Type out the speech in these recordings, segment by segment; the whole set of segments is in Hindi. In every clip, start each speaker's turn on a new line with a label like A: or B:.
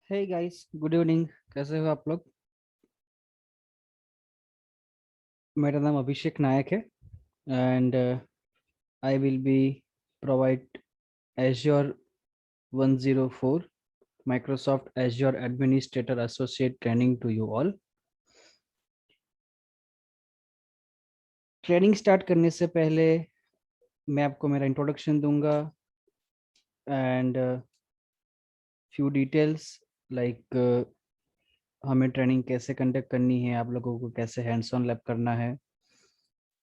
A: Hey guys, good evening. कैसे हो आप लोग? मेरा नाम अभिषेक नायक है and I will be provide Azure 104 Microsoft Azure Administrator Associate training to you all। Training start करने से पहले मैं आपको मेरा इंट्रोडक्शन दूंगा एंड फ्यू डिटेल्स लाइक हमें ट्रेनिंग कैसे कंडक्ट करनी है, आप लोगों को कैसे हैंड्स ऑन लैब करना है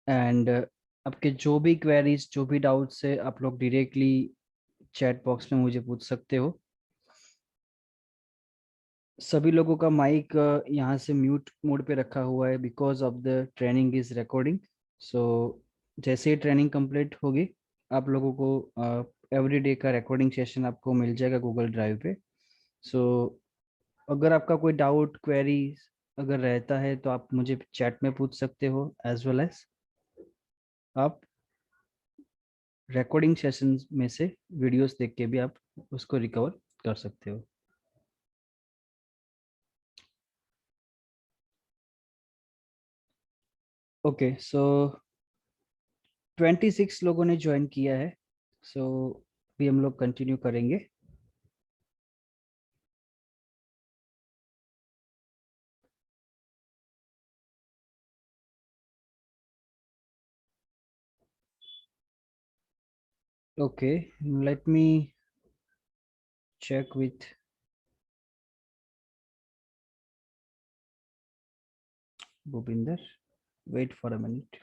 A: एंड आपके जो भी क्वेरीज, जो भी डाउट्स है, आप लोग डायरेक्टली चैट बॉक्स में मुझे पूछ सकते हो। सभी लोगों का माइक यहाँ से म्यूट मोड पे रखा हुआ है because of the training is recording. So जैसे ही ट्रेनिंग कंप्लीट होगी, आप लोगों को एवरी डे का रिकॉर्डिंग सेशन आपको मिल जाएगा गूगल ड्राइव पे। सो अगर आपका कोई डाउट, क्वेरी अगर रहता है तो आप मुझे चैट में पूछ सकते हो, एज वेल एज आप रिकॉर्डिंग सेशन में से वीडियोस देख के भी आप उसको रिकवर कर सकते हो। ओके, सो 26 लोगों ने ज्वाइन किया है। सो भी हम लोग कंटिन्यू करेंगे। Okay, let me check with Bhupinder. Wait for a minute.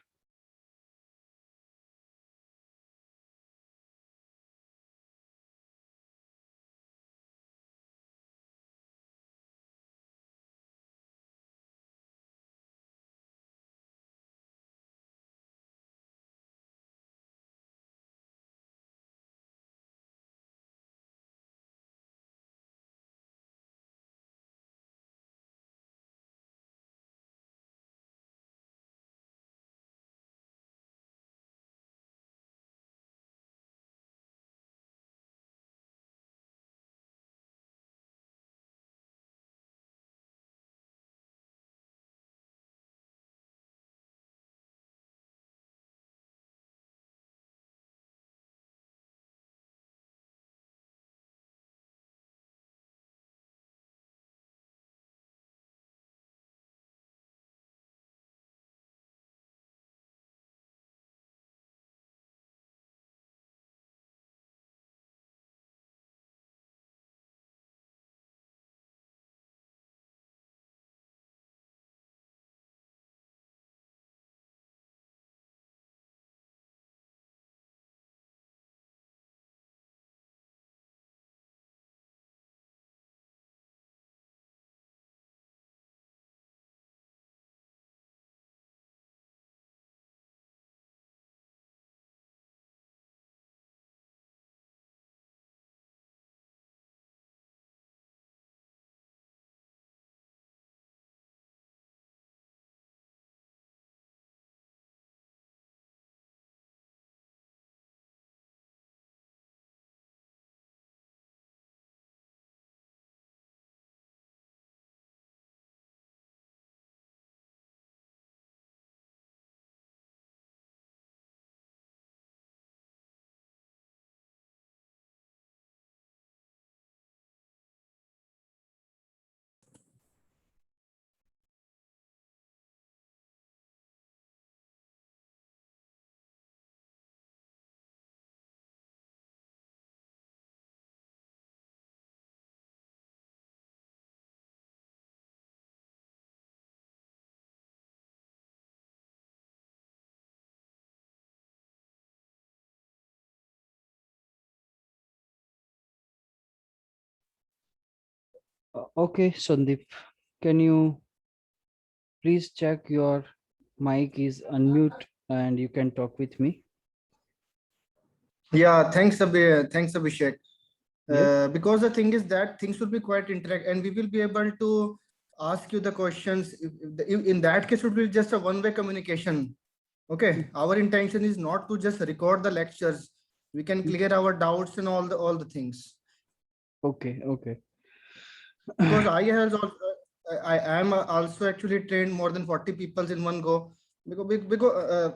A: Okay, Sandeep, can you please check your mic is unmute and you can talk with me?
B: Yeah, thanks Abhishek.
A: Yes.
B: Because the thing is that things will be quite interactive and we will be able to ask you the questions. In that case, it will be just a one-way communication. Okay, our intention is not to just record the lectures. We can clear our doubts and all the things.
A: Okay, okay.
B: because I has also, I am also actually trained more than 40 people in one go, because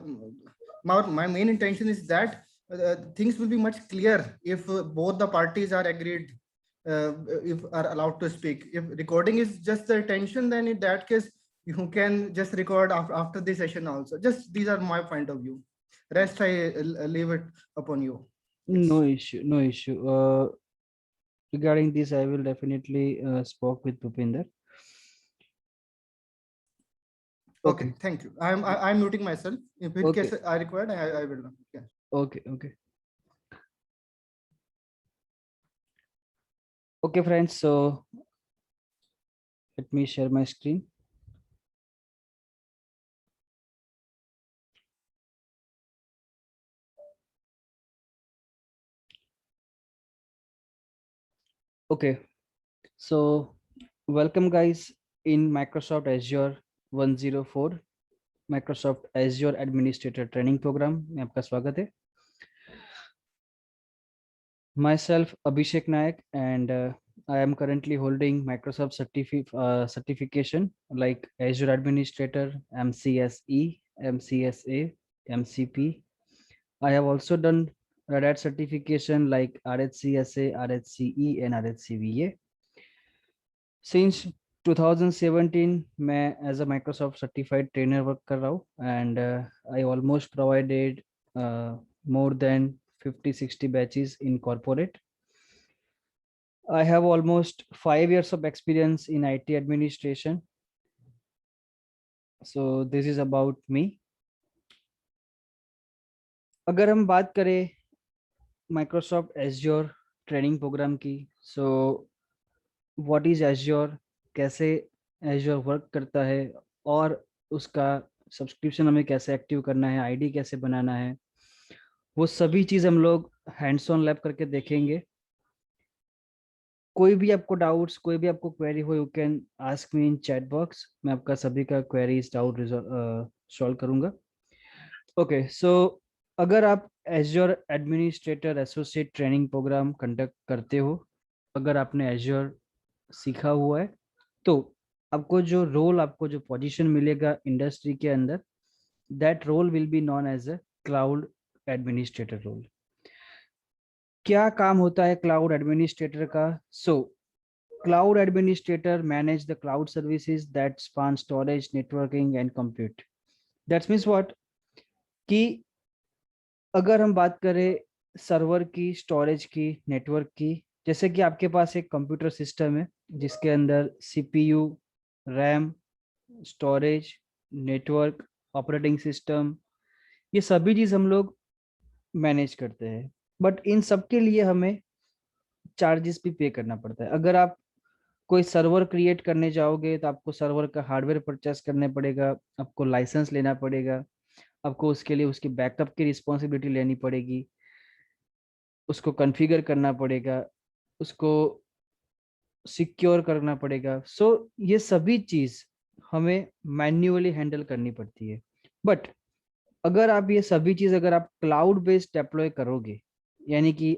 B: my main intention is that things will be much clear if both the parties are agreed, if are allowed to speak. If recording is just the attention, then in that case you can just record after the session also. Just these are my point of view. Rest I leave it upon you.
A: No
B: Yes.
A: issue, no issue. Regarding this, I will definitely spoke with Bhupinder.
B: Okay,
A: Okay,
B: thank you. I'm muting myself. If in case
A: okay,
B: I required, I will. Yeah.
A: okay, okay. Okay, friends. So let me share my screen. Okay, so welcome guys in Microsoft Azure 104 Microsoft Azure Administrator Training Program में आपका स्वागत है. Myself Abhishek Nayak, and I am currently holding Microsoft certification like Azure Administrator, MCSE, MCSA, MCP. I have also done Red Hat certification like RHCSA, RHCE, and RHCVA. Since 2017, मैं as a Microsoft certified trainer work कर रहा हूँ, and I almost provided more than 50-60 batches in corporate. I have almost 5 years of experience in IT administration. So this is about me. अगर हम बात करें Microsoft Azure ट्रेनिंग प्रोग्राम की, so what is Azure, कैसे Azure वर्क करता है, और उसका सब्सक्रिप्शन हमें कैसे एक्टिव करना है, आईडी कैसे बनाना है, वो सभी चीज़ हम लोग हैंड्स ऑन लैब करके देखेंगे. कोई भी आपको डाउट्स, कोई भी आपको क्वेरी हो, you can ask me in chat box. मैं आपका सभी का क्वेरीज डाउट सॉल्व करूंगा. ओके, सो अगर आप Azure administrator associate training programme conduct करते हो, अगर आपने एज्योर सीखा हुआ है, तो आपको जो रोल, आपको जो पोजीशन मिलेगा इंडस्ट्री के अंदर, that role will be known as a cloud administrator role. क्या काम होता है क्लाउड एडमिनिस्ट्रेटर का? सो cloud administrator manage the cloud services that span storage, networking and compute. That means what? कि अगर हम बात करें सर्वर की, स्टोरेज की, नेटवर्क की, जैसे कि आपके पास एक कंप्यूटर सिस्टम है जिसके अंदर CPU, RAM, storage, network, operating system, ये सभी चीज हम लोग मैनेज करते हैं. बट इन सब के लिए हमें चार्जेस भी पे करना पड़ता है. अगर आप कोई सर्वर क्रिएट करने जाओगे तो आपको सर्वर का हार्डवेयर परचेस करने पड़ेगा, आपको लाइसेंस लेना पड़ेगा, आपको उसके लिए उसकी बैकअप की रिस्पॉन्सिबिलिटी लेनी पड़ेगी, उसको कॉन्फ़िगर करना पड़ेगा, उसको सिक्योर करना पड़ेगा. सो ये सभी चीज हमें मैन्युअली हैंडल करनी पड़ती है. बट अगर आप ये सभी चीज, अगर आप क्लाउड बेस्ड डेप्लॉय करोगे, यानी कि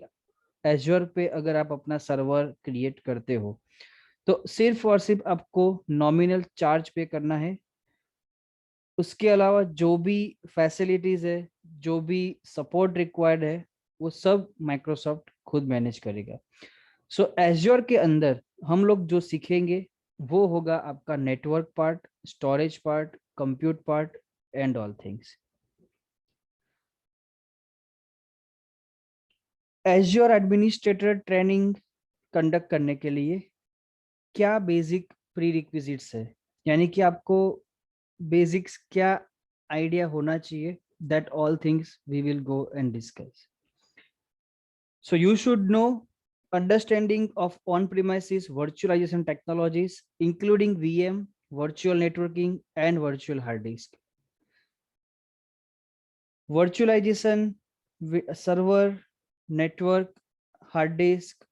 A: एज्योर पे अगर आप अपना सर्वर क्रिएट करते हो, तो सिर्फ और सिर्फ आपको नॉमिनल चार्ज पे करना है. उसके अलावा जो भी फैसिलिटीज है, जो भी सपोर्ट रिक्वायर्ड है, वो सब माइक्रोसॉफ्ट खुद मैनेज करेगा. सो एज्योर के अंदर हम लोग जो सीखेंगे वो होगा आपका network part, storage part, compute part and all things. Azure administrator training conduct करने के लिए क्या बेसिक प्री रिक्विजिट्स है, यानी कि आपको बेसिक्स क्या आइडिया होना चाहिए, that all things we will go and discuss. So you should know understanding of on-premises virtualization technologies, including VM, virtual networking and virtual hard disk. Virtualization, server, network, hard disk,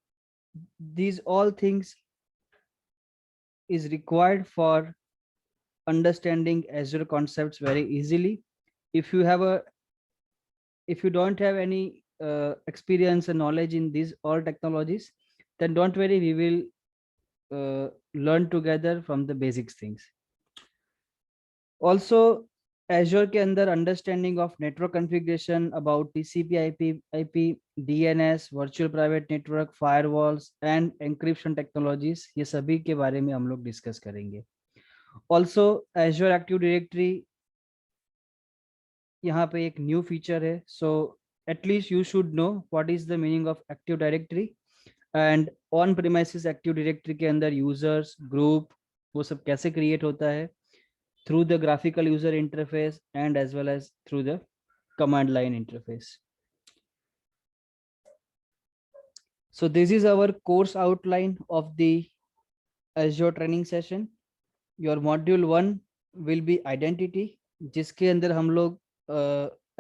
A: these all things is required for understanding Azure concepts very easily. If you have a, if you don't have any experience and knowledge in these all technologies, then don't worry, we will learn together from the basics things. Also Azure के अंदर understanding of network configuration about TCP IP DNS virtual private network firewalls and encryption technologies, ये सभी के बारे में हम लोग डिस्कस करेंगे. Also Azure Active Directory यहाँ पे एक न्यू फीचर है, so at least you should know what is the meaning of Active Directory and on premises Active Directory के अंदर users group वो सब कैसे create होता है through the graphical user interface and as well as through the command line interface. So this is our course outline of the Azure training session. Your module 1 will be identity, जिसके अंदर हम लोग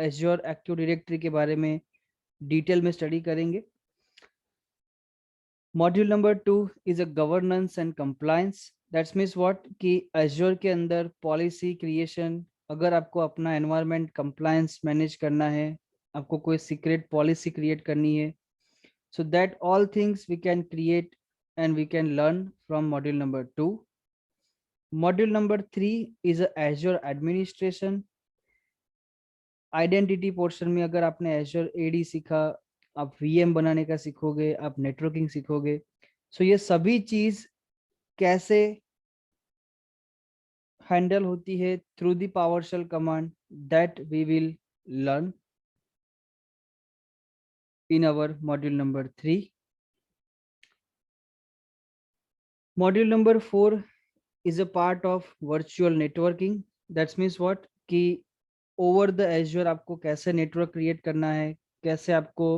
A: Azure Active Directory के बारे में डिटेल में स्टडी करेंगे. Module number 2 is a governance and compliance. That means what कि Azure के अंदर policy creation, अगर आपको अपना environment compliance manage करना है, आपको कोई secret policy create करनी है, so that all things we can create and we can learn from module number 2. Module number 3 is a Azure administration. Identity portion में अगर आपने Azure AD सीखा, आप VM बनाने का सीखोगे, आप नेटवर्किंग सीखोगे, सो ये सभी चीज कैसे हैंडल होती है through the PowerShell command, that we will learn in our module number 3. Module number 4 is a part of virtual networking. That means what कि ओवर द Azure आपको कैसे नेटवर्क क्रिएट करना है, कैसे आपको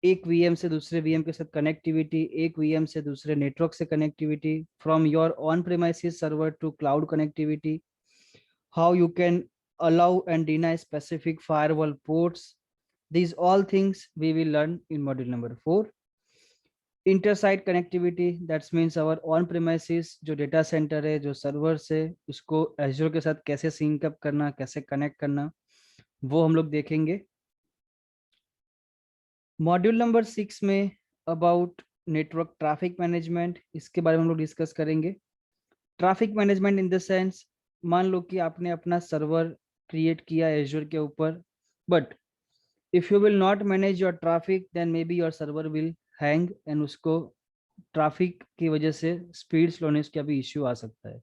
A: एक VM से दूसरे VM के साथ कनेक्टिविटी, एक VM से दूसरे नेटवर्क से connectivity, from your on premises server to cloud connectivity, how you can allow and deny specific firewall ports. These all things we will learn in module number 4. Inter-site connectivity, that means our on premises जो डेटा सेंटर है, जो सर्वर से उसको Azure के साथ कैसे सिंक अप करना, कैसे कनेक्ट करना, वो हम लोग देखेंगे. मॉड्यूल नंबर 6 में अबाउट नेटवर्क ट्रैफिक मैनेजमेंट, इसके बारे में हम लोग डिस्कस करेंगे. Traffic management in the sense, मान लो कि आपने अपना सर्वर क्रिएट किया Azure के ऊपर, but if you will not manage your traffic then may be your server will hang and उसको ट्रैफिक की वजह से स्पीड स्लोनेस का भी इश्यू आ सकता है.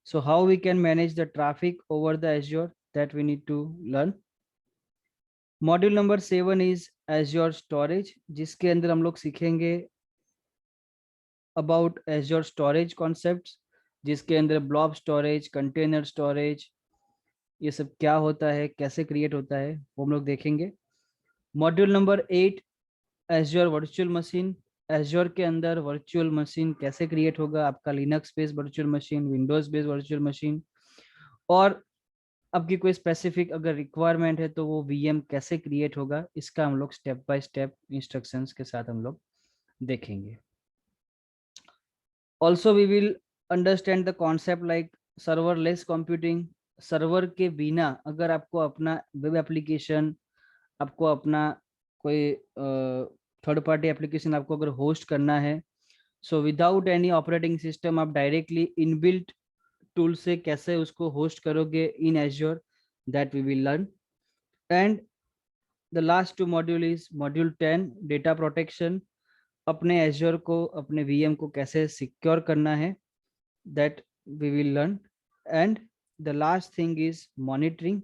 A: So how we can manage the traffic over the Azure, that we need to learn. Module number 7 is Azure storage, जिसके अंदर हम लोग सीखेंगे अबाउट Azure स्टोरेज कॉन्सेप्ट्स, जिसके अंदर ब्लॉब स्टोरेज, कंटेनर स्टोरेज, ये सब क्या होता है, कैसे क्रिएट होता है, वो हम लोग देखेंगे. Module number 8 Azure virtual machine, Azure के अंदर वर्चुअल मशीन कैसे क्रिएट होगा, आपका Linux based virtual machine, Windows based virtual machine, और आपकी कोई स्पेसिफिक अगर रिक्वायरमेंट है तो वो VM कैसे क्रिएट होगा, इसका हम लोग स्टेप बाय स्टेप इंस्ट्रक्शंस के साथ हम लोग देखेंगे. Also we will understand the concept like serverless computing. Server के बिना अगर आपको अपना वेब एप्लीकेशन, आपको अपना कोई थर्ड पार्टी एप्लीकेशन आपको अगर होस्ट करना है, so without any operating system आप डायरेक्टली इनबिल्ट टूल से कैसे उसको होस्ट करोगे इन Azure, that we will learn. And the last two module is module 10 data protection. अपने Azure को, अपने VM को कैसे सिक्योर करना है, that we will learn. And the last thing is monitoring.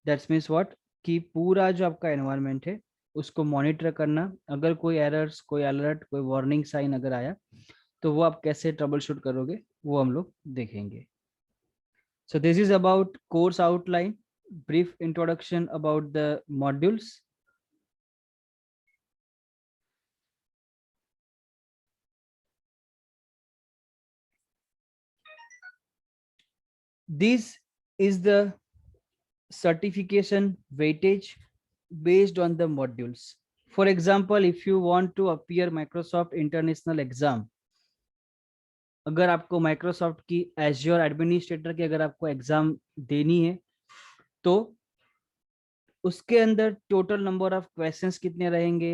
A: That means what कि पूरा जो आपका एनवायरनमेंट है उसको मॉनिटर करना, अगर कोई एरर्स, कोई अलर्ट, कोई वार्निंग साइन अगर आया तो वो आप कैसे ट्रबल शूट करोगे, वो हम लोग देखेंगे. So this is about course outline, brief introduction about the modules. This is the certification weightage based on the modules. For example, if you want to appear Microsoft International Exam, अगर आपको Microsoft की Azure Administrator की अगर आपको एग्जाम देनी है तो उसके अंदर टोटल नंबर ऑफ क्वेश्चंस कितने रहेंगे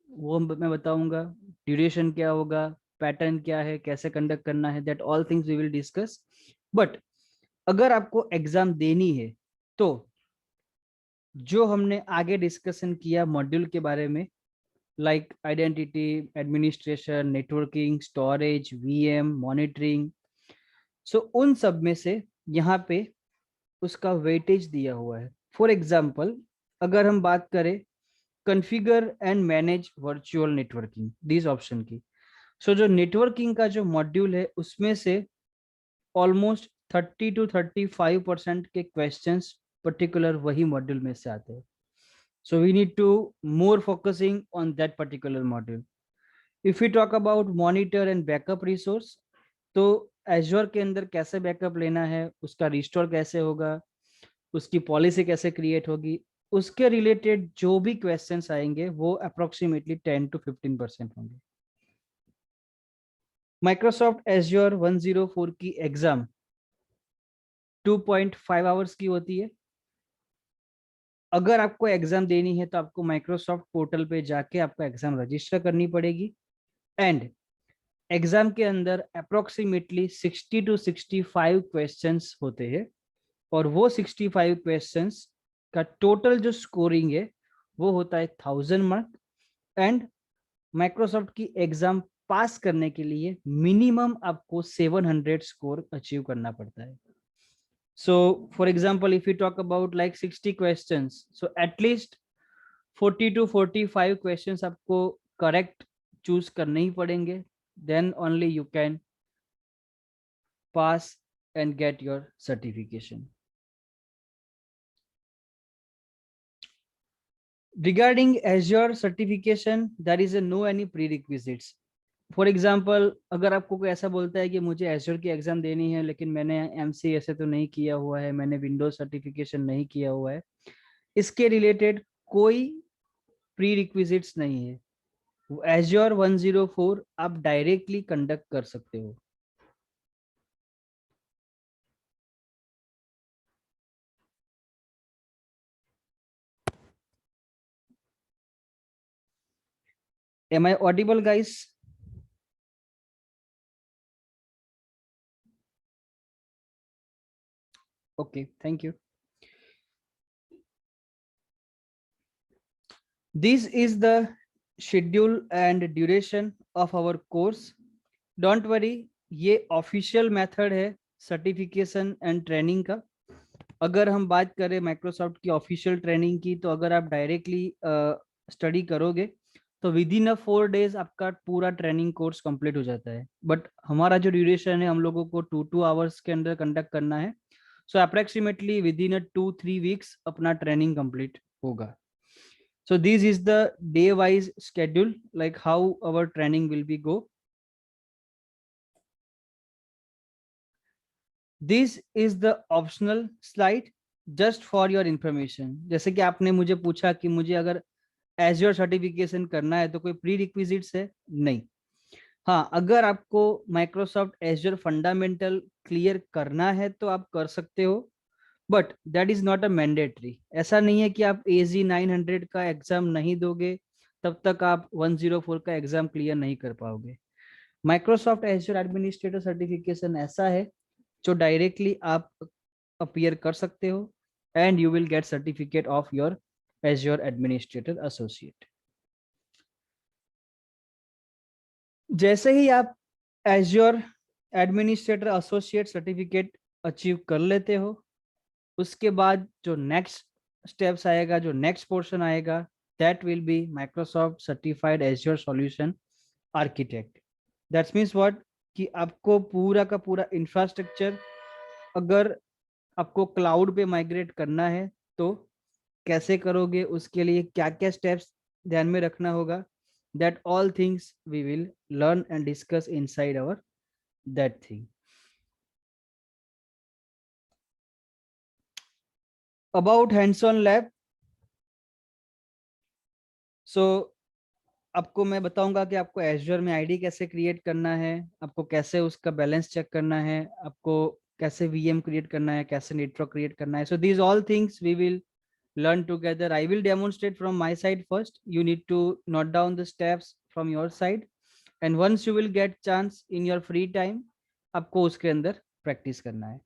A: वो मैं बताऊंगा, ड्यूरेशन क्या होगा, पैटर्न क्या है, कैसे कंडक्ट करना है, that all things we will discuss. But अगर आपको एग्जाम देनी है तो जो हमने आगे डिस्कशन किया मॉड्यूल के बारे में, like identity, administration, networking, storage, VM, monitoring, so उन सब में से यहाँ पे उसका वेटेज दिया हुआ है. फॉर एग्जाम्पल, अगर हम बात करें configure and manage virtual networking, this option की, सो जो नेटवर्किंग का जो मॉड्यूल है उसमें से ऑलमोस्ट 30 to 35% के क्वेश्चंस पर्टिकुलर वही मॉड्यूल में से आते हैं. So we need to more focusing on that particular module. If you talk about monitor and backup resource, तो एज्योर के अंदर कैसे बैकअप लेना है, उसका रिस्टोर कैसे होगा, उसकी पॉलिसी कैसे क्रिएट होगी, उसके रिलेटेड जो भी क्वेश्चंस आएंगे वो अप्रोक्सीमेटली 10 to 15% होंगे. माइक्रोसॉफ्ट एज्योर 104 की एग्जाम 2.5 आवर्स की होती है. अगर आपको एग्जाम देनी है तो आपको माइक्रोसॉफ्ट पोर्टल पे जाके आपको एग्जाम रजिस्टर करनी पड़ेगी. एंड एग्जाम के अंदर अप्रोक्सीमेटली 60 to 65 क्वेश्चंस होते हैं, और वो 65 क्वेश्चंस का टोटल जो स्कोरिंग है वो होता है 1000 मार्क. एंड माइक्रोसॉफ्ट की एग्जाम पास करने के लिए मिनिमम आपको 700 स्कोर अचीव करना पड़ता है. So for example, if you talk about like 60 questions, so at least 40 to 45 questions आपको correct choose करने ही पड़ेंगे, then only you can pass and get your certification. Regarding Azure certification, there is a no any prerequisites. For example, अगर आपको कोई ऐसा बोलता है कि मुझे एज्योर की एग्जाम देनी है लेकिन मैंने एमसी ऐसे तो नहीं किया हुआ है, मैंने विंडोज सर्टिफिकेशन नहीं किया हुआ है, इसके रिलेटेड कोई प्री रिक्विजिट्स नहीं है. एज्योर 104 आप डायरेक्टली कंडक्ट कर सकते हो. Am I audible, guys? Okay, thank you. This is the schedule and duration of our course. Don't worry, ये ऑफिशियल मेथड है सर्टिफिकेशन एंड ट्रेनिंग का. अगर हम बात करें माइक्रोसॉफ्ट की ऑफिशियल ट्रेनिंग की, तो अगर आप डायरेक्टली स्टडी करोगे तो विद इन अ 4 days आपका पूरा ट्रेनिंग कोर्स कंप्लीट हो जाता है. बट हमारा जो ड्यूरेशन है, हम लोगों को 2 आवर्स के अंदर कंडक्ट करना है. So approximately within a 2-3 weeks अपना ट्रेनिंग कंप्लीट होगा. So this is the day wise schedule, like how our training will be go. This is the optional slide just for your information. जैसे कि आपने मुझे पूछा कि मुझे अगर एज्योर सर्टिफिकेशन करना है तो कोई प्री रिक्विजिट्स है? नहीं. हाँ, अगर आपको माइक्रोसॉफ्ट एज्योर फंडामेंटल क्लियर करना है तो आप कर सकते हो, but that is not a mandatory. ऐसा नहीं है कि आप AZ 900 का एग्जाम नहीं दोगे तब तक आप 104 का एग्जाम क्लियर नहीं कर पाओगे. माइक्रोसॉफ्ट एज्योर एडमिनिस्ट्रेटर सर्टिफिकेशन ऐसा है जो डायरेक्टली आप अपीयर कर सकते हो and you will gate certificate of your azure administrator associate. जैसे ही आप Azure administrator associate certificate achieve कर लेते हो, उसके बाद जो नेक्स्ट स्टेप्स आएगा, जो नेक्स्ट पोर्शन आएगा, that will be Microsoft certified azure solution architect. That's means what, कि आपको पूरा का पूरा इंफ्रास्ट्रक्चर, अगर आपको क्लाउड पे माइग्रेट करना है तो कैसे करोगे, उसके लिए क्या क्या स्टेप्स ध्यान में रखना होगा, that all things we will learn and discuss inside our that thing. About hands on lab, so आपको मैं बताऊंगा कि आपको एज्योर में आईडी कैसे क्रिएट करना है, आपको कैसे उसका बैलेंस चेक करना है, आपको कैसे वीएम क्रिएट करना है, कैसे नेटवर्क क्रिएट करना है. So these all things we will learn together. I will demonstrate from my side first. You need to note down the steps from your side and once you will get chance in your free time, आपको उसके अंदर प्रैक्टिस करना है.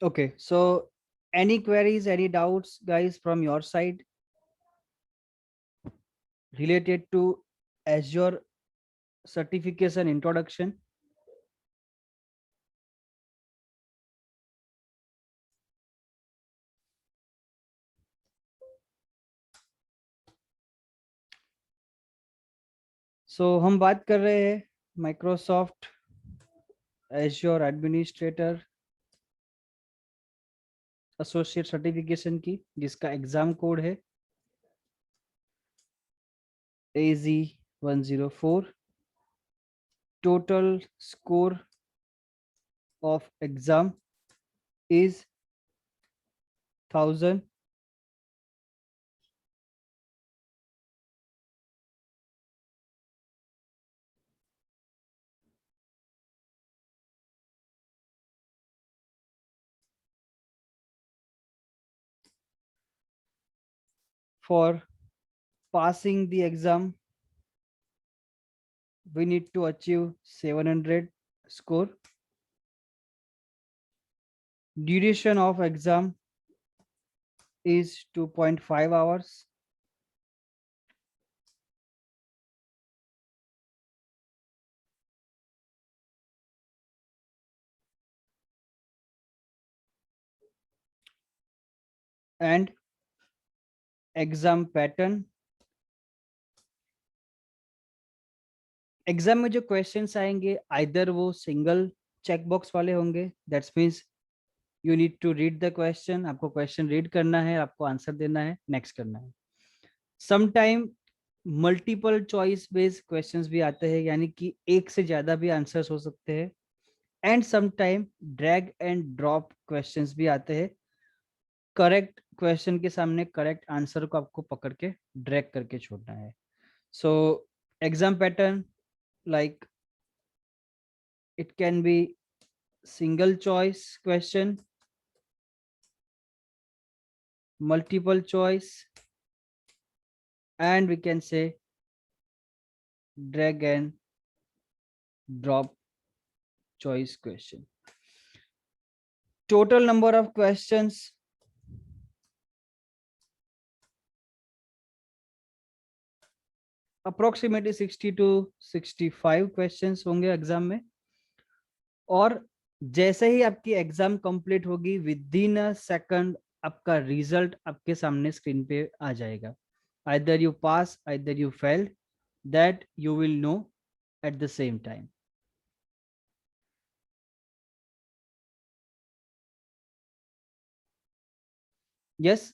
A: Okay, so any queries, any doubts, guys, from your side related to Azure certification introduction? So हम बात कर रहे हैं Microsoft azure administrator associate certification की, जिसका एग्जाम कोड है AZ104. Total score of exam is 1000. For passing the exam, we need to achieve 700 score. Duration of exam is 2.5 hours. And exam pattern, exam में जो क्वेश्चंस आएंगे आइदर वो सिंगल चेक बॉक्स वाले होंगे, that's means you need to read the question, आपको क्वेश्चन रीड करना है, आपको आंसर देना है, नेक्स्ट करना है. Sometime multiple choice based questions भी आते हैं, यानी कि एक से ज्यादा भी आंसर्स हो सकते हैं. And sometime drag and drop questions भी आते हैं. करेक्ट क्वेश्चन के सामने करेक्ट आंसर को आपको पकड़ के ड्रैग करके छोड़ना है. So exam pattern, like it can be single choice question, multiple choice, and we can say drag and drop choice question. Total number of questions approximately 60 to 65 questions होंगे एग्जाम में. और जैसे ही आपकी एग्जाम कंप्लीट होगी, विद इन अ सेकंड आपका रिजल्ट आपके सामने स्क्रीन पे आ जाएगा. either you pass, either you failed, that you will know at the same time. Yes,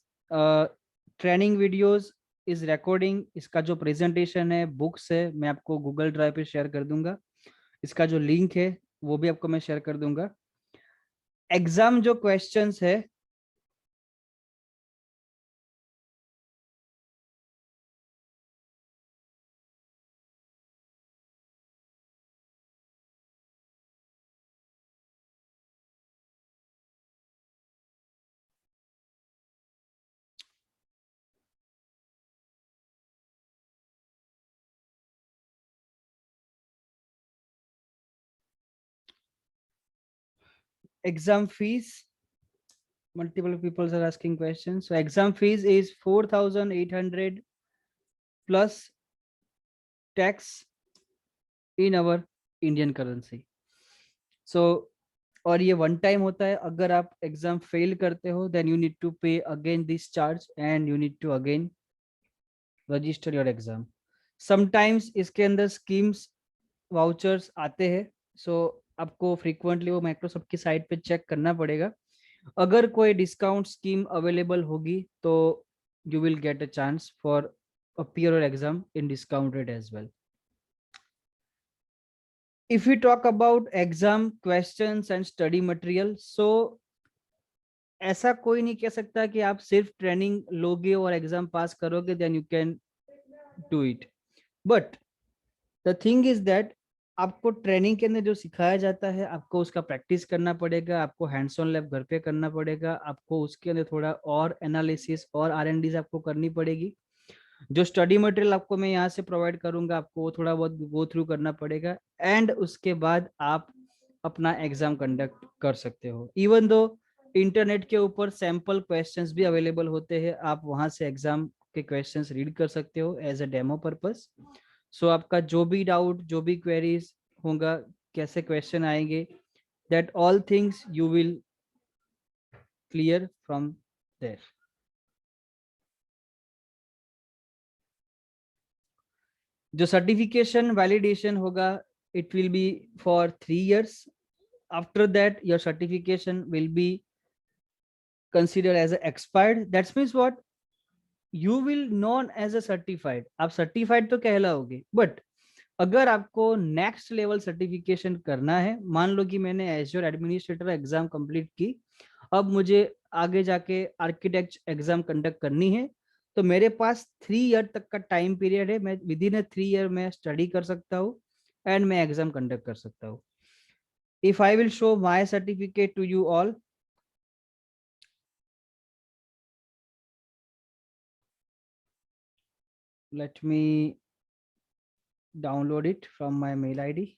A: training videos is recording. इसका जो प्रेजेंटेशन है, बुक्स है, मैं आपको गूगल ड्राइव पे शेयर कर दूंगा. इसका जो लिंक है वो भी आपको मैं शेयर कर दूंगा. एग्जाम जो क्वेश्चंस है, exam fees, multiple people are asking questions. So exam fees is 4,800 plus tax in our Indian currency. So और ये वन टाइम होता है. अगर आप एग्जाम फेल करते हो, then you need to pay again this charge and you need to again register your exam. Sometimes इसके अंदर स्कीम्स वाउचर्स आते हैं, सो आपको फ्रीक्वेंटली वो माइक्रोसॉफ्ट की साइट पे चेक करना पड़ेगा। अगर कोई डिस्काउंट स्कीम अवेलेबल होगी तो you will get a chance for appear or exam in discounted as well. If we talk about exam questions and study material, so ऐसा कोई नहीं कह सकता कि आप सिर्फ ट्रेनिंग लोगे और एग्जाम पास करोगे then you can do it, but the thing is that आपको ट्रेनिंग के अंदर जो सिखाया जाता है आपको उसका प्रैक्टिस करना पड़ेगा, आपको हैंड्स ऑन लैब घर पे करना पड़ेगा, आपको उसके अंदर थोड़ा और एनालिसिस और R&D आपको करनी पड़ेगी। जो स्टडी मटेरियल आपको मैं यहाँ से प्रोवाइड करूंगा आपको वो थोड़ा बहुत गो थ्रू करना पड़ेगा, एंड उसके बाद आप अपना एग्जाम कंडक्ट कर सकते हो। इवन दो इंटरनेट के ऊपर सैंपल क्वेश्चंस भी अवेलेबल होते हैं, आप वहां से एग्जाम के क्वेश्चंस रीड कर सकते हो एज अ डेमो पर्पस। सो आपका जो भी डाउट जो भी क्वेरीज होगा, कैसे क्वेश्चन आएंगे, that all things you will clear from there. जो सर्टिफिकेशन वैलिडेशन होगा it will be for 3 years. After that your certification will be considered as a expired. That means what, you will known as a certified. आप certified तो कहलाओगे, बट अगर आपको नेक्स्ट लेवल सर्टिफिकेशन करना है, मान लो कि मैंने एज्योर एडमिनिस्ट्रेटर एग्जाम कंप्लीट की, अब मुझे आगे जाके आर्किटेक्ट एग्जाम कंडक्ट करनी है, तो मेरे पास 3 year तक का टाइम पीरियड है, मैं विद इन 3 year में स्टडी कर सकता हूँ एंड मैं एग्जाम कंडक्ट कर सकता हूँ। If I will show my certificate to you all, let me download it from my mail ID.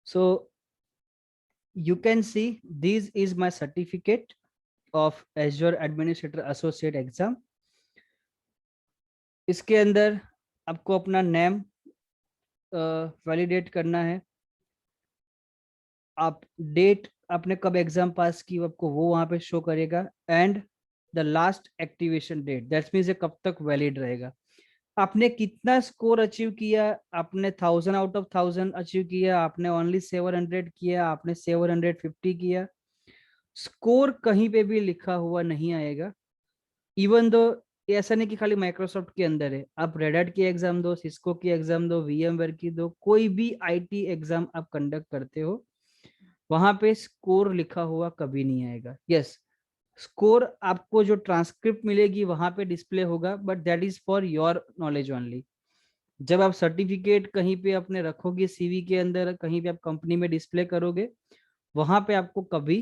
A: So you can see this is my certificate of Azure Administrator Associate Exam. इसके अंदर आपको अपना नेम वैलिडेट करना है, आप डेट आपने कब एग्जाम पास की आपको वो वहां पे शो करेगा, and the last activation date, that's means कब तक वैलिड रहेगा, आपने कितना स्कोर अचीव किया, आपने 1000 out of 1000 अचीव किया, आपने ओनली 700 किया, आपने 750 किया, स्कोर कहीं पे भी लिखा हुआ नहीं आएगा। इवन दो ऐसा नहीं कि खाली माइक्रोसॉफ्ट के अंदर है, आप रेड हैट की एग्जाम दो, सिस्को की एग्जाम दो, VMware की दो, कोई भी IT एग्जाम आप कंडक्ट करते हो वहां पे स्कोर लिखा हुआ कभी नहीं आएगा। यस, स्कोर आपको जो ट्रांसक्रिप्ट मिलेगी वहां पे डिस्प्ले होगा, but that is for your knowledge only. जब आप सर्टिफिकेट कहीं पे अपने रखोगे CV के अंदर, कहीं पे आप कंपनी में डिस्प्ले करोगे, वहां पे आपको कभी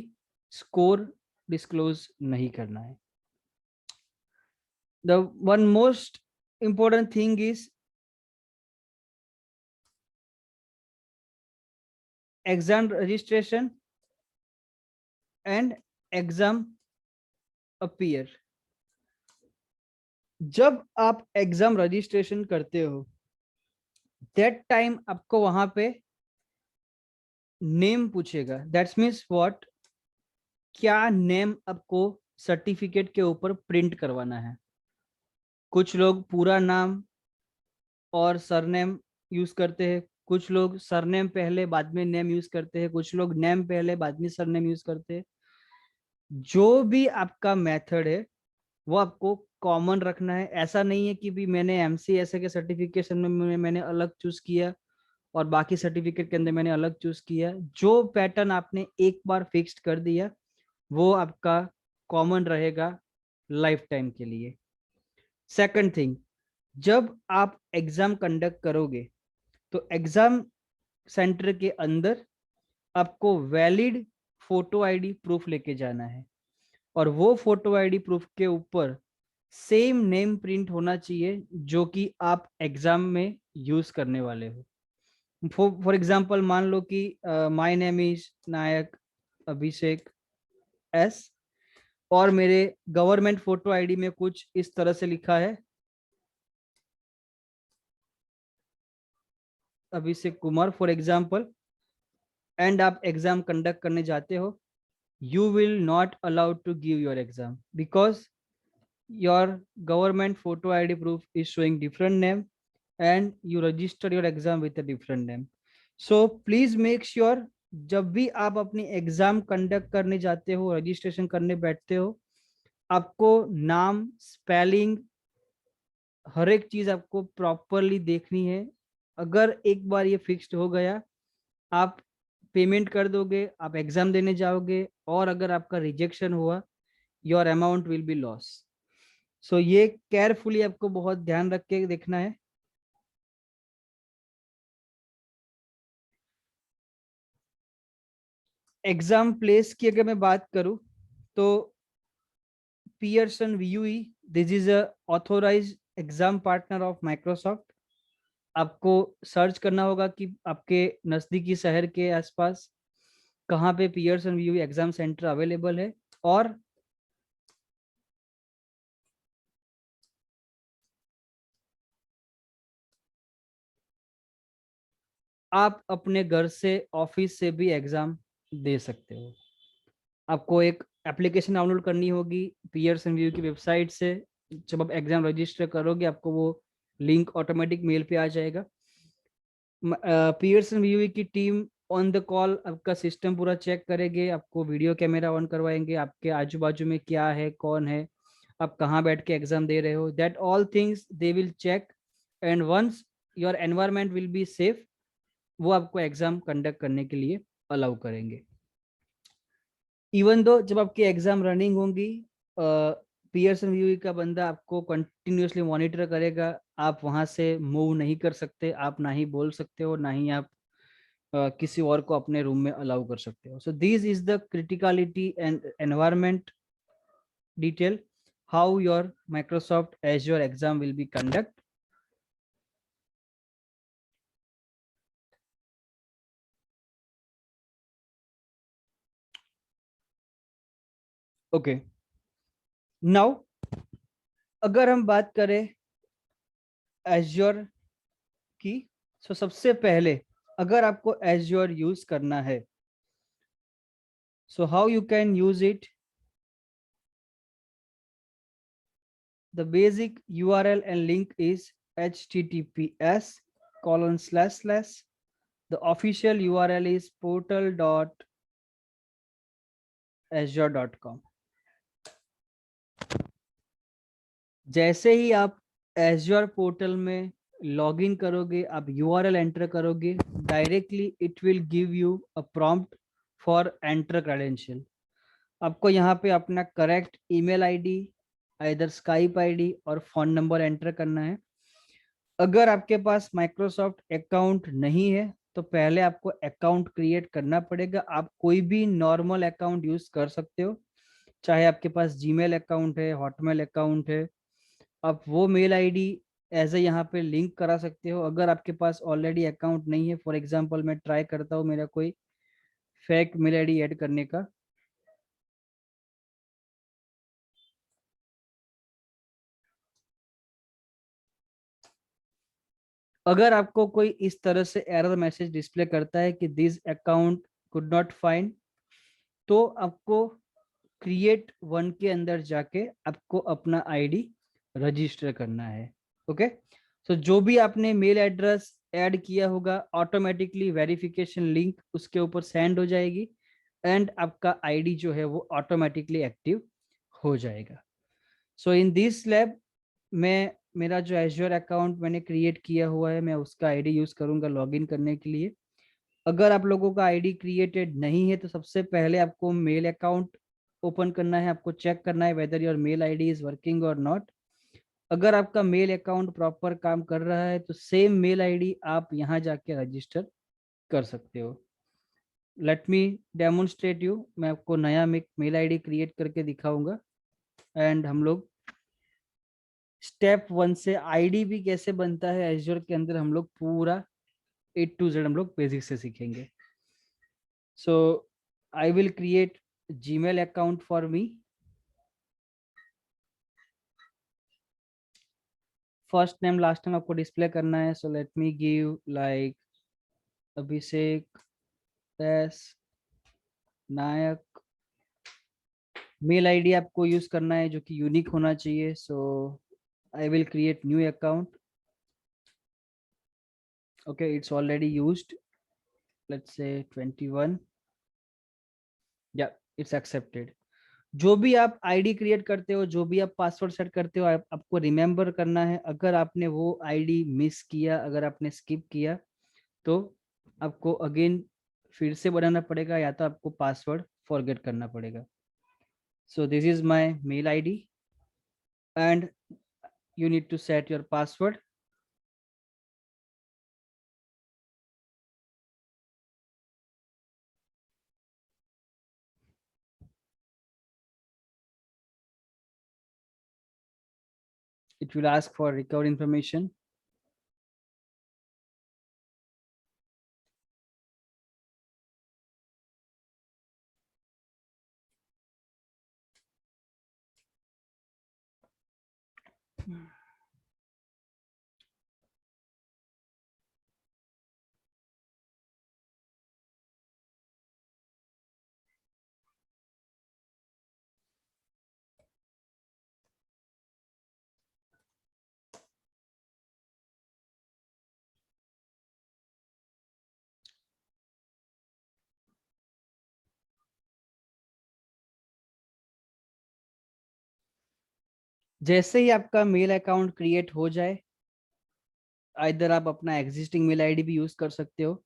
A: स्कोर डिस्क्लोज नहीं करना है। The one most important thing is exam registration and exam appear. जब आप एग्जाम रजिस्ट्रेशन करते हो दैट टाइम आपको वहां पे नेम पूछेगा, दैट्स मीन्स व्हाट, क्या नेम आपको सर्टिफिकेट के ऊपर प्रिंट करवाना है। कुछ लोग पूरा नाम और सरनेम यूज करते हैं, कुछ लोग सरनेम पहले बाद में नेम यूज करते हैं, कुछ लोग नेम पहले बाद में सरनेम यूज करते हैं। जो भी आपका मेथड है वो आपको कॉमन रखना है। ऐसा नहीं है कि भी मैंने MCSA के सर्टिफिकेशन में मैंने अलग चूज किया और बाकी सर्टिफिकेट के अंदर मैंने अलग चूज किया। जो पैटर्न आपने एक बार फिक्स्ड कर दिया वो आपका कॉमन रहेगा लाइफ टाइम के लिए। सेकंड थिंग, जब आप एग्जाम कंडक्ट करोगे तो एग्जाम सेंटर के अंदर आपको वैलिड फोटो ID प्रूफ लेके जाना है। और वो फोटो आईडी प्रूफ के ऊपर सेम नेम प्रिंट होना चाहिए जो कि आप एग्जाम में यूज करने वाले हो। फॉर एग्जाम्पल मान लो कि my name is Nayak Abhishek S, और मेरे गवर्नमेंट फोटो आईडी में कुछ इस तरह से लिखा है Abhishek Kumar for example, and आप एग्जाम कंडक्ट करने जाते हो, you will not allowed to give your exam because your government photo id proof is showing different name and you register your exam with a different name. So please make sure जब भी आप अपनी एग्जाम कंडक्ट करने जाते हो, रजिस्ट्रेशन करने बैठते हो, आपको नाम, स्पेलिंग, हर एक चीज आपको प्रॉपरली देखनी है। अगर एक बार ये फिक्स्ड हो गया, आप पेमेंट कर दोगे, आप एग्जाम देने जाओगे, और अगर आपका रिजेक्शन हुआ, your amount will be loss. So ये केयरफुली आपको बहुत ध्यान रख के देखना है। एग्जाम प्लेस की अगर मैं बात करूं तो Pearson VUE, this is a authorized exam partner of Microsoft. आपको सर्च करना होगा कि आपके नजदीकी शहर के आसपास कहाँ पे पियर्सन वीयूई एग्जाम सेंटर अवेलेबल है, और आप अपने घर से, ऑफिस से भी एग्जाम दे सकते हो। आपको एक एप्लीकेशन डाउनलोड करनी होगी पियर्सन व्यू की वेबसाइट से। जब आप एग्जाम रजिस्टर करोगे, आपको वो लिंक ऑटोमेटिक मेल पे आ जाएगा। पियर्सन व्यू की टीम ऑन द कॉल आपका सिस्टम पूरा चेक करेंगे, आपको वीडियो कैमरा ऑन करवाएंगे, आपके आजू बाजू में क्या है, कौन है, आप कहाँ बैठ के एग्जाम दे रहे हो, that all things they will check. And once your environment will be safe, वो आपको एग्जाम कंडक्ट करने के लिए अलाउ करेंगे। इवन दो जब आपकी एग्जाम रनिंग होंगी, पियर्सन व्यू का बंदा आपको कंटिन्यूअसली मॉनिटर करेगा, आप वहां से मूव नहीं कर सकते, आप ना ही बोल सकते हो, ना ही आप किसी और को अपने रूम में अलाउ कर सकते हो। सो this is the criticality and environment detail how your Microsoft azure exam will be conduct. Okay, now अगर हम बात करें एज्योर की, सो सबसे पहले अगर आपको एज्योर यूज करना है, so how you can use it, the basic url and link is https:// the official url is portal.azure.com। जैसे ही आप एज्योर पोर्टल में लॉग इन करोगे, आप यूआरएल एंटर करोगे, directly it will give you a prompt for enter credential. आपको यहाँ पे अपना करेक्ट ईमेल आईडी, इधर स्काइप आईडी और फोन नंबर एंटर करना है। अगर आपके पास माइक्रोसॉफ्ट अकाउंट नहीं है तो पहले आपको अकाउंट क्रिएट करना पड़ेगा। आप कोई भी नॉर्मल अकाउंट यूज कर सकते हो, चाहे आपके पास जीमेल अकाउंट है, हॉटमेल अकाउंट है, आप वो मेल आईडी एज ए यहाँ पे लिंक करा सकते हो। अगर आपके पास ऑलरेडी अकाउंट नहीं है, फॉर एग्जांपल मैं ट्राई करता हूँ मेरा कोई फेक मेल आईडी ऐड करने का, अगर आपको कोई इस तरह से एरर मैसेज डिस्प्ले करता है कि this account could not find, तो आपको क्रिएट वन के अंदर जाके आपको अपना आईडी रजिस्टर करना है। ओके, सो जो भी आपने मेल एड्रेस ऐड किया होगा, ऑटोमेटिकली वेरिफिकेशन लिंक उसके ऊपर सेंड हो जाएगी, एंड आपका आईडी जो है वो ऑटोमेटिकली एक्टिव हो जाएगा। सो इन दिस लैब मैं मेरा जो एज्योर अकाउंट मैंने क्रिएट किया हुआ है, मैं उसका आईडी यूज करूंगा लॉगिन करने के लिए। अगर आप लोगों का आईडी क्रिएटेड नहीं है तो सबसे पहले आपको मेल अकाउंट ओपन करना है, आपको चेक करना है whether your mail ID is working और नॉट। अगर आपका मेल अकाउंट प्रॉपर काम कर रहा है तो सेम मेल आईडी आप यहाँ जाके रजिस्टर कर सकते हो। लेट मी डेमोन्स्ट्रेट यू, मैं आपको नया मेल आईडी क्रिएट करके दिखाऊंगा एंड हम लोग स्टेप 1 से आईडी भी कैसे बनता है एज्योर के अंदर हम लोग पूरा A to Z हम लोग बेसिक से सीखेंगे. So I will create Gmail account for me. First name last name आपको डिस्प्ले करना है. So let me give like Abhishek S Nayak. Mail ID आपको यूज करना है जो कि यूनिक होना चाहिए. So I will create new account. Okay, it's already used. Let's say 21. या इट्स एक्सेप्टेड. जो भी आप आईडी क्रिएट करते हो, जो भी आप पासवर्ड सेट करते हो, आपको रिमेम्बर करना है. अगर आपने वो आईडी मिस किया, अगर आपने स्किप किया, तो आपको अगेन फिर से बनाना पड़ेगा या तो आपको पासवर्ड फॉरगेट करना पड़ेगा. So this is my mail ID and you need to set your password. It will ask for recovery information. जैसे ही आपका मेल अकाउंट क्रिएट हो जाए, इधर आप अपना एग्जिस्टिंग मेल आईडी भी यूज कर सकते हो.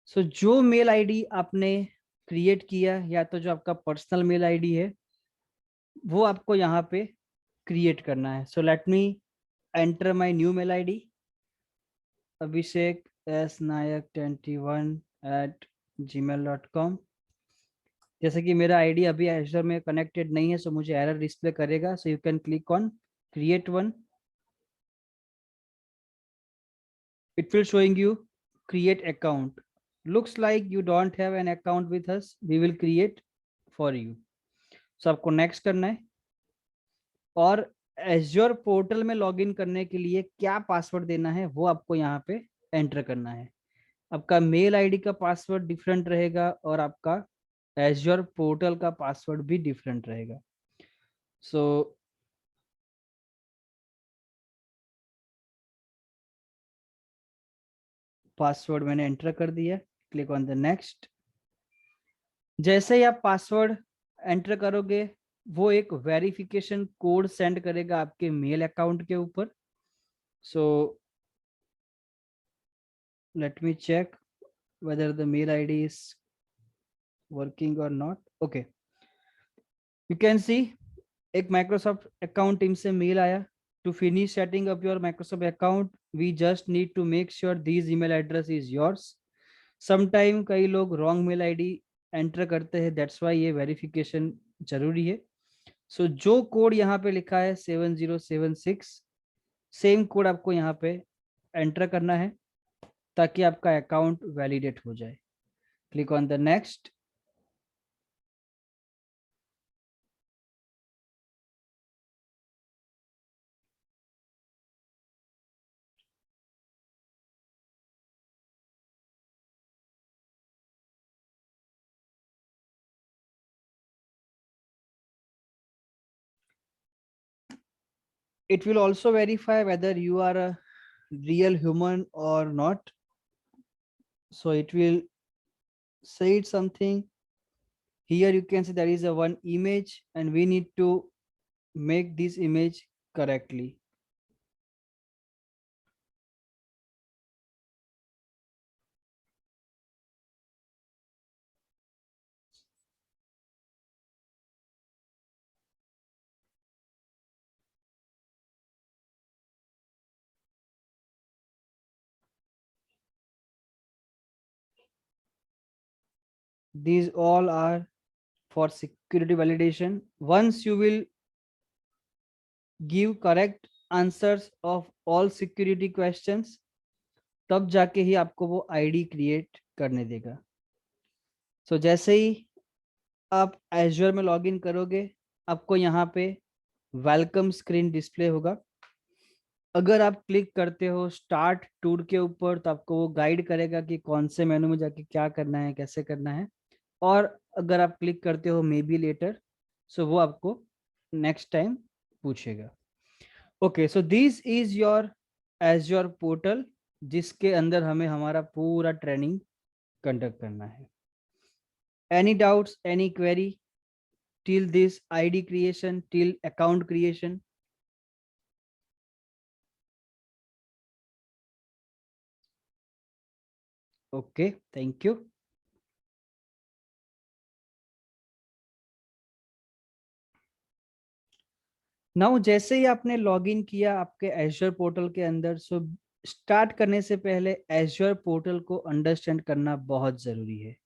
A: सो जो मेल आईडी आपने क्रिएट किया, या तो जो आपका पर्सनल मेल आईडी है, वो आपको यहाँ पे क्रिएट करना है. So let me enter my new mail ID. Abhishek S Nayak 21@gmail.com. जैसे कि मेरा आईडी अभी एजर में कनेक्टेड नहीं है, सो मुझे एरर डिस्प्ले करेगा. So you can click on create one. It will showing you create account. Looks like you don't have an account with us. We will create for you. So आपको नेक्स्ट करना है. और एज्योर पोर्टल में लॉगिन करने के लिए क्या पासवर्ड देना है वो आपको यहाँ पे एंटर करना है. आपका मेल आईडी का पासवर्ड डिफरेंट रहेगा और आपका एज्योर पोर्टल का पासवर्ड भी डिफरेंट रहेगा. सो पासवर्ड मैंने एंटर कर दिया. Click on the next. जैसे ही आप पासवर्ड एंटर करोगे, वो एक वेरिफिकेशन कोड सेंड करेगा आपके मेल अकाउंट के ऊपर. So let me check whether the mail id is working or not. Okay, you can see एक माइक्रोसॉफ्ट अकाउंट टीम से मेल आया. To finish setting up your Microsoft account we just need to make sure this email address is yours. Sometime कई लोग रॉन्ग मेल आईडी एंटर करते हैं, दैट्स वाई ये वेरिफिकेशन जरूरी है. सो जो कोड यहाँ पे लिखा है 7076, सेम कोड आपको यहाँ पे एंटर करना है ताकि आपका अकाउंट वैलिडेट हो जाए. Click on the next. It will also verify whether you are a real human or not. So it will say it something. Here you can see there is a one image and we need to make this image correctly. These all are for security validation. Once you will give correct answers of all security questions, तब जाके ही आपको वो आईडी क्रिएट करने देगा. सो जैसे ही आप एज्योर में लॉगिन करोगे, आपको यहाँ पे वेलकम स्क्रीन डिस्प्ले होगा. अगर आप क्लिक करते हो स्टार्ट टूर के ऊपर, तो आपको वो गाइड करेगा कि कौन से मेनू में जाके क्या करना है, कैसे करना है. और अगर आप क्लिक करते हो मे बी लेटर, सो वो आपको नेक्स्ट टाइम पूछेगा. Okay, so this is your azure portal, जिसके अंदर हमें हमारा पूरा ट्रेनिंग कंडक्ट करना है. Any doubts, any query till this id creation, till account creation? Okay, thank you. Now जैसे ही आपने लॉगिन किया आपके एज्योर पोर्टल के अंदर, सो स्टार्ट करने से पहले एज्योर पोर्टल को अंडरस्टैंड करना बहुत जरूरी है.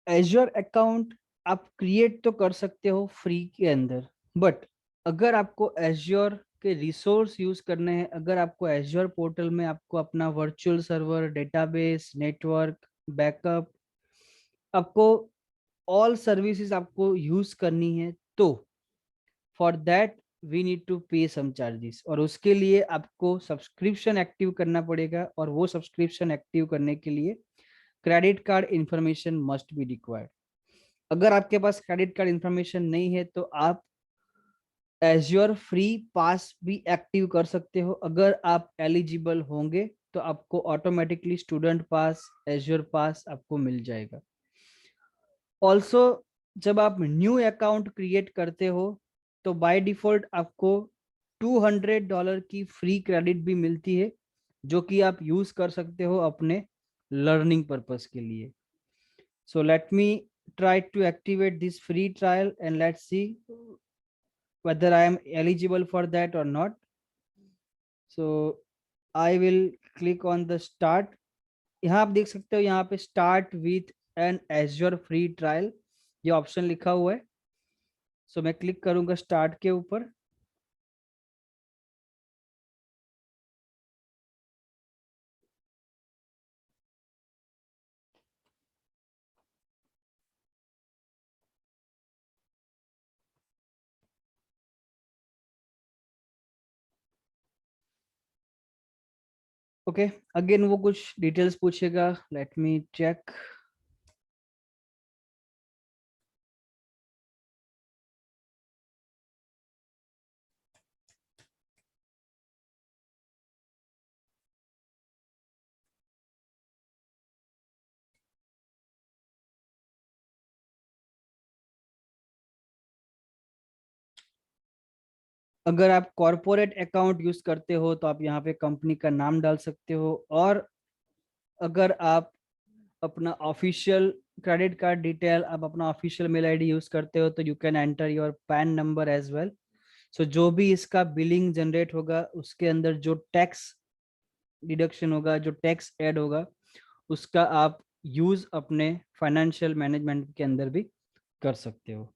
A: एज्योर अकाउंट आप क्रिएट तो कर सकते हो फ्री के अंदर, बट अगर आपको एज्योर के रिसोर्स यूज करने हैं, अगर आपको एज्योर पोर्टल में आपको अपना virtual server, database, network, backup, आपको ऑल सर्विसेज आपको यूज करनी है, तो for that we need to pay some charges, और उसके लिए आपको सब्सक्रिप्शन एक्टिव करना पड़ेगा. और वो सब्सक्रिप्शन एक्टिव करने के लिए credit card information must be required. अगर आपके पास क्रेडिट कार्ड इंफॉर्मेशन नहीं है, तो आप एज्योर फ्री पास भी एक्टिव कर सकते हो. अगर आप एलिजिबल होंगे तो आपको ऑटोमेटिकली स्टूडेंट पास, एज्योर पास आपको मिल जाएगा. ऑल्सो जब आप न्यू अकाउंट क्रिएट करते हो, तो बाय डिफॉल्ट आपको $200 की फ्री क्रेडिट भी मिलती है, जो कि आप यूज कर सकते हो अपने लर्निंग पर्पस के लिए. सो let me try to activate this free trial and let's see whether I am eligible for that or not. So I will click on the start. यहाँ आप देख सकते हो, यहाँ पे start with an azure free trial ये ऑप्शन लिखा हुआ है. सो मैं क्लिक करूंगा स्टार्ट के ऊपर. ओके, अगेन वो कुछ डिटेल्स पूछेगा. Let me check. अगर आप कॉर्पोरेट अकाउंट यूज करते हो तो आप यहाँ पे कंपनी का नाम डाल सकते हो. और अगर आप अपना ऑफिशियल क्रेडिट कार्ड डिटेल, आप अपना ऑफिशियल मेल आईडी यूज करते हो, तो you can enter your PAN number as well. So जो भी इसका बिलिंग जनरेट होगा, उसके अंदर जो टैक्स डिडक्शन होगा, जो टैक्स ऐड होगा, उसका आप यूज अपने फाइनेंशियल मैनेजमेंट के अंदर भी कर सकते हो.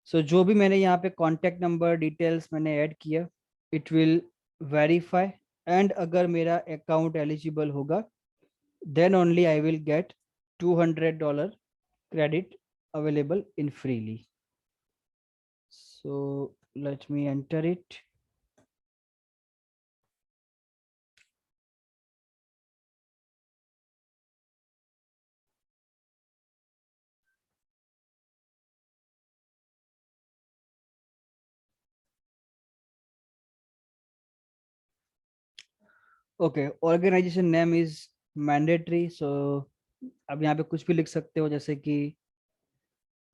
A: सो जो भी मैंने यहाँ पे कॉन्टेक्ट नंबर डिटेल्स मैंने ऐड किया, इट विल वेरीफाई. एंड अगर मेरा अकाउंट एलिजिबल होगा, then only I will get $200 credit available in freely. So let me enter it. Okay, organization name is mandatory. So अब यहाँ पे कुछ भी लिख सकते हो, जैसे कि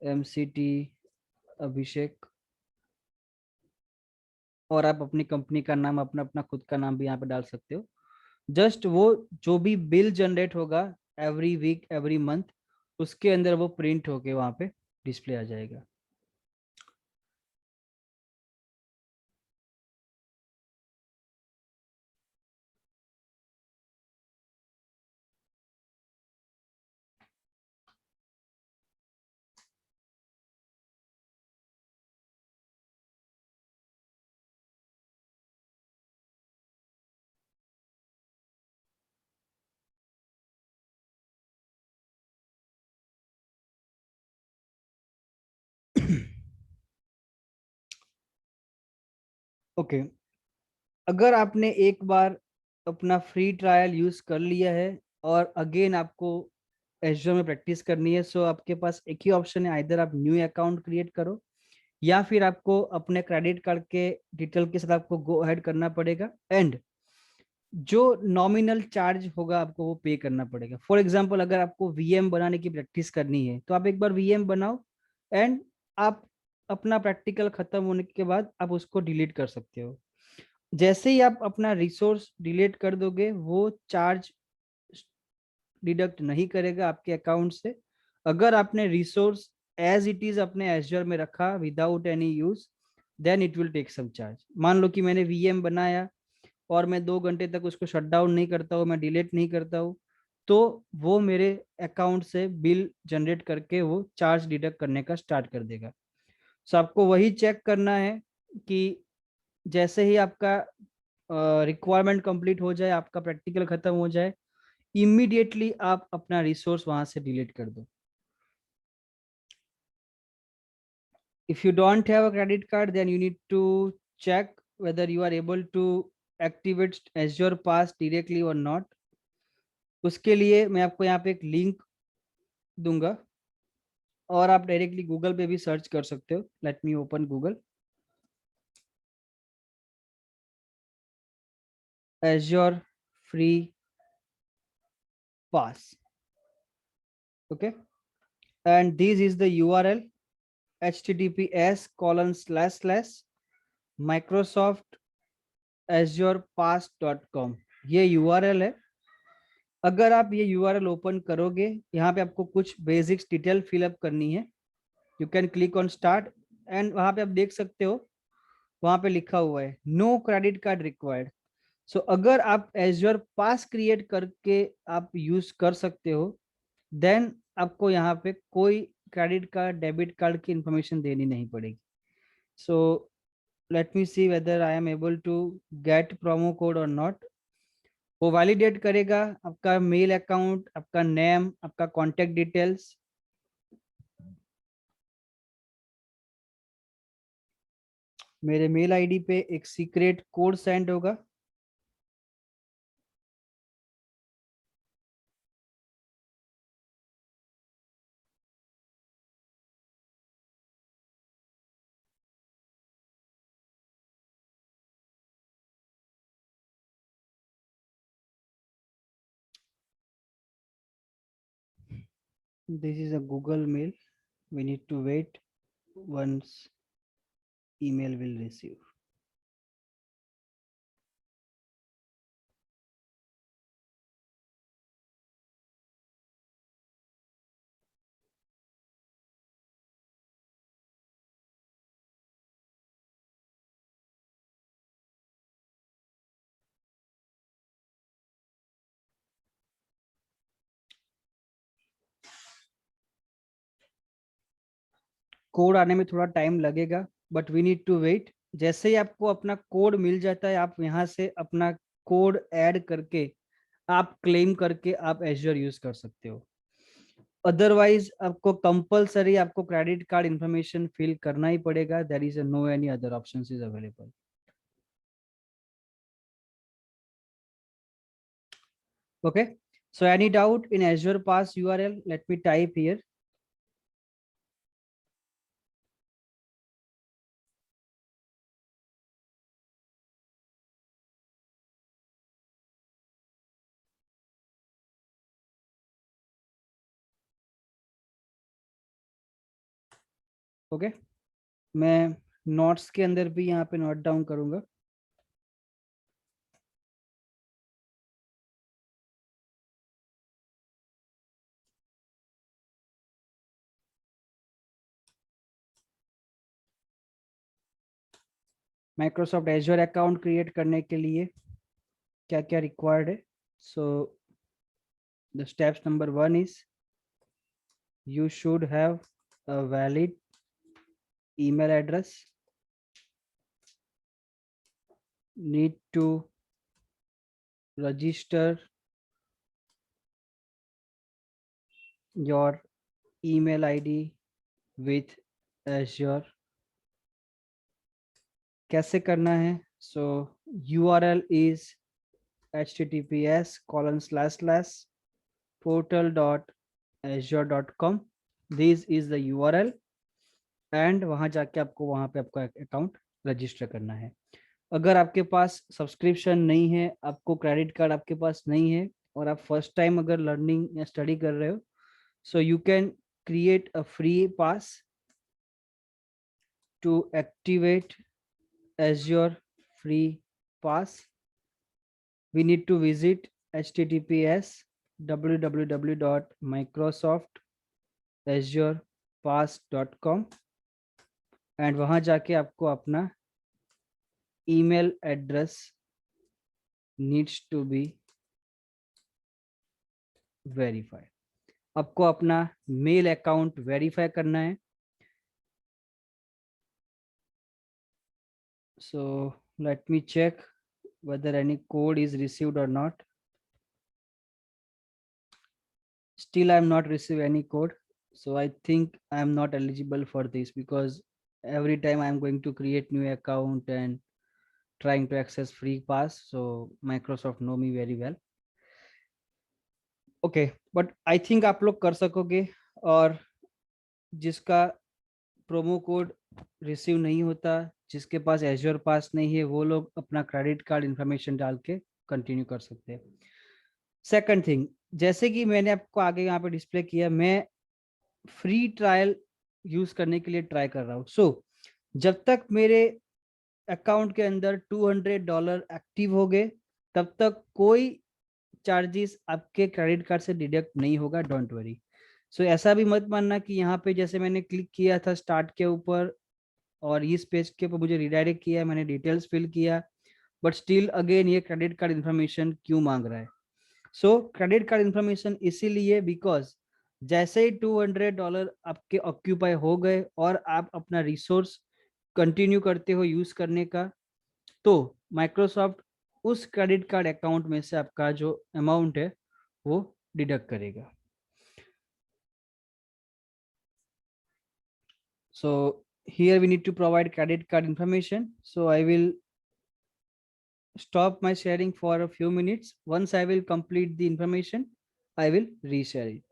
A: MCT अभिषेक, और आप अपनी कंपनी का नाम, अपना अपना खुद का नाम भी यहाँ पे डाल सकते हो. जस्ट वो जो भी बिल जनरेट होगा एवरी वीक, एवरी मंथ, उसके अंदर वो प्रिंट होके वहां पे डिस्प्ले आ जाएगा। ओके, अगर आपने एक बार अपना फ्री ट्रायल यूज कर लिया है और अगेन आपको एजूर में प्रैक्टिस करनी है, सो आपके पास एक ही ऑप्शन है, आइदर आप न्यू अकाउंट क्रिएट करो या फिर आपको अपने क्रेडिट कार्ड के डिटेल के साथ आपको गो अहेड करना पड़ेगा एंड जो नॉमिनल चार्ज होगा आपको वो पे करना पड़ेगा। फॉर एग्जांपल, अगर आपको वीएम बनाने की प्रैक्टिस करनी है तो आप एक बार वीएम बनाओ एंड आप अपना प्रैक्टिकल खत्म होने के बाद आप उसको डिलीट कर सकते हो। जैसे ही आप अपना रिसोर्स डिलीट कर दोगे वो चार्ज डिडक्ट नहीं करेगा आपके अकाउंट से। अगर आपने रिसोर्स एज इट इज अपने एजर में रखा without any use, then it will take some charge. मान लो कि मैंने वीएम बनाया और मैं 2 घंटे तक उसको शट डाउन नहीं करता हूँ, मैं डिलीट नहीं करता हूँ, तो वो मेरे अकाउंट से बिल जनरेट करके वो चार्ज डिडक्ट करने का स्टार्ट कर देगा। सो आपको वही चेक करना है कि जैसे ही आपका रिक्वायरमेंट कंप्लीट हो जाए, आपका प्रैक्टिकल खत्म हो जाए, इमीडिएटली आप अपना रिसोर्स वहां से डिलीट कर दो। If you don't have a credit card, then you need to check whether you are able to activate Azure Pass directly or not. उसके लिए मैं आपको यहाँ पे एक लिंक दूंगा और आप डायरेक्टली गूगल पे भी सर्च कर सकते हो। Let me open Google. Azure free pass. Okay, and this is the URL: https://microsoft azurepass.com। ये यूआरएल है। अगर आप ये यूआरएल ओपन करोगे, यहाँ पे आपको कुछ बेसिक्स डिटेल फिलअप करनी है। You can click on start and वहां पे आप देख सकते हो, वहां पे लिखा हुआ है नो क्रेडिट कार्ड रिक्वायर्ड। सो अगर आप एज्योर पास क्रिएट करके आप यूज कर सकते हो, देन आपको यहाँ पे कोई क्रेडिट कार्ड डेबिट कार्ड की इंफॉर्मेशन देनी नहीं पड़ेगी। So let me see whether I am able to get promo code और नॉट। वो वैलिडेट करेगा आपका मेल अकाउंट, आपका नेम, आपका कॉन्टेक्ट डिटेल्स। मेरे मेल आईडी पे एक सीक्रेट कोड सेंड होगा। This is a Google mail. We need to wait once email will receive. Code आने में थोड़ा टाइम लगेगा, but we need to wait. जैसे ही आपको अपना कोड मिल जाता है, आप यहाँ से अपना कोड ऐड करके आप क्लेम करके आप एज्योर यूज कर सकते हो। अदरवाइज आपको कंपलसरी आपको क्रेडिट कार्ड इंफॉर्मेशन फिल करना ही पड़ेगा। There is no any other options is available. Okay, so any doubt in Azure Pass URL? Let me type here. Okay, मैं नोट्स के अंदर भी यहाँ पे नोट डाउन करूंगा। माइक्रोसॉफ्ट एज्योर अकाउंट क्रिएट करने के लिए क्या क्या रिक्वायर्ड है? So the steps number 1 is you should have a valid email address, need to register your email id with Azure. कैसे करना है? So URL is https://portal.azure.com. This is the URL and वहां जाके आपको वहां पे आपका अकाउंट रजिस्टर करना है. अगर आपके पास सब्सक्रिप्शन नहीं है, आपको क्रेडिट कार्ड आपके पास नहीं है और आप फर्स्ट टाइम अगर लर्निंग या स्टडी कर रहे हो, so you can create a free pass to activate Azure free pass. We need to visit https://microsoftazurepass.com and वहां जाके आपको अपना email address needs to be verified. आपको अपना मेल अकाउंट वेरीफाई करना है. So let me check whether any code is received or not. Still I am not received any code, so I think I am not eligible for this because every time I am going to create new account and trying to access free pass, so Microsoft know me very well. Okay, but I think आप लोग कर सकोगे. और जिसका प्रोमो कोड रिसीव नहीं होता, जिसके पास एज्योर पास नहीं है, वो लोग अपना क्रेडिट कार्ड इंफॉर्मेशन डाल के कंटिन्यू कर सकते हैं. सेकंड थिंग, जैसे कि मैंने आपको आगे यहाँ पे डिस्प्ले किया, मैं फ्री ट्रायल यूज करने के लिए ट्राई कर रहा हूँ. सो जब तक मेरे अकाउंट के अंदर $200 एक्टिव हो गए, तब तक कोई चार्जेस आपके क्रेडिट कार्ड से डिडक्ट नहीं होगा. Don't worry. सो ऐसा भी मत मानना कि यहाँ पे जैसे मैंने क्लिक किया था स्टार्ट के ऊपर और इस पेज के ऊपर मुझे रिडायरेक्ट किया, मैंने डिटेल्स फिल किया, बट स्टिल अगेन ये क्रेडिट कार्ड इन्फॉर्मेशन क्यों मांग रहा है? सो क्रेडिट कार्ड इन्फॉर्मेशन इसीलिए बिकॉज जैसे ही $200 आपके ऑक्यूपाई हो गए और आप अपना रिसोर्स कंटिन्यू करते हो यूज करने का, तो माइक्रोसॉफ्ट उस क्रेडिट कार्ड अकाउंट में से आपका जो अमाउंट है वो डिडक्ट करेगा. So here we need to provide credit card information. So I will stop my sharing for a few minutes. Once I will complete the information, I will reshare it.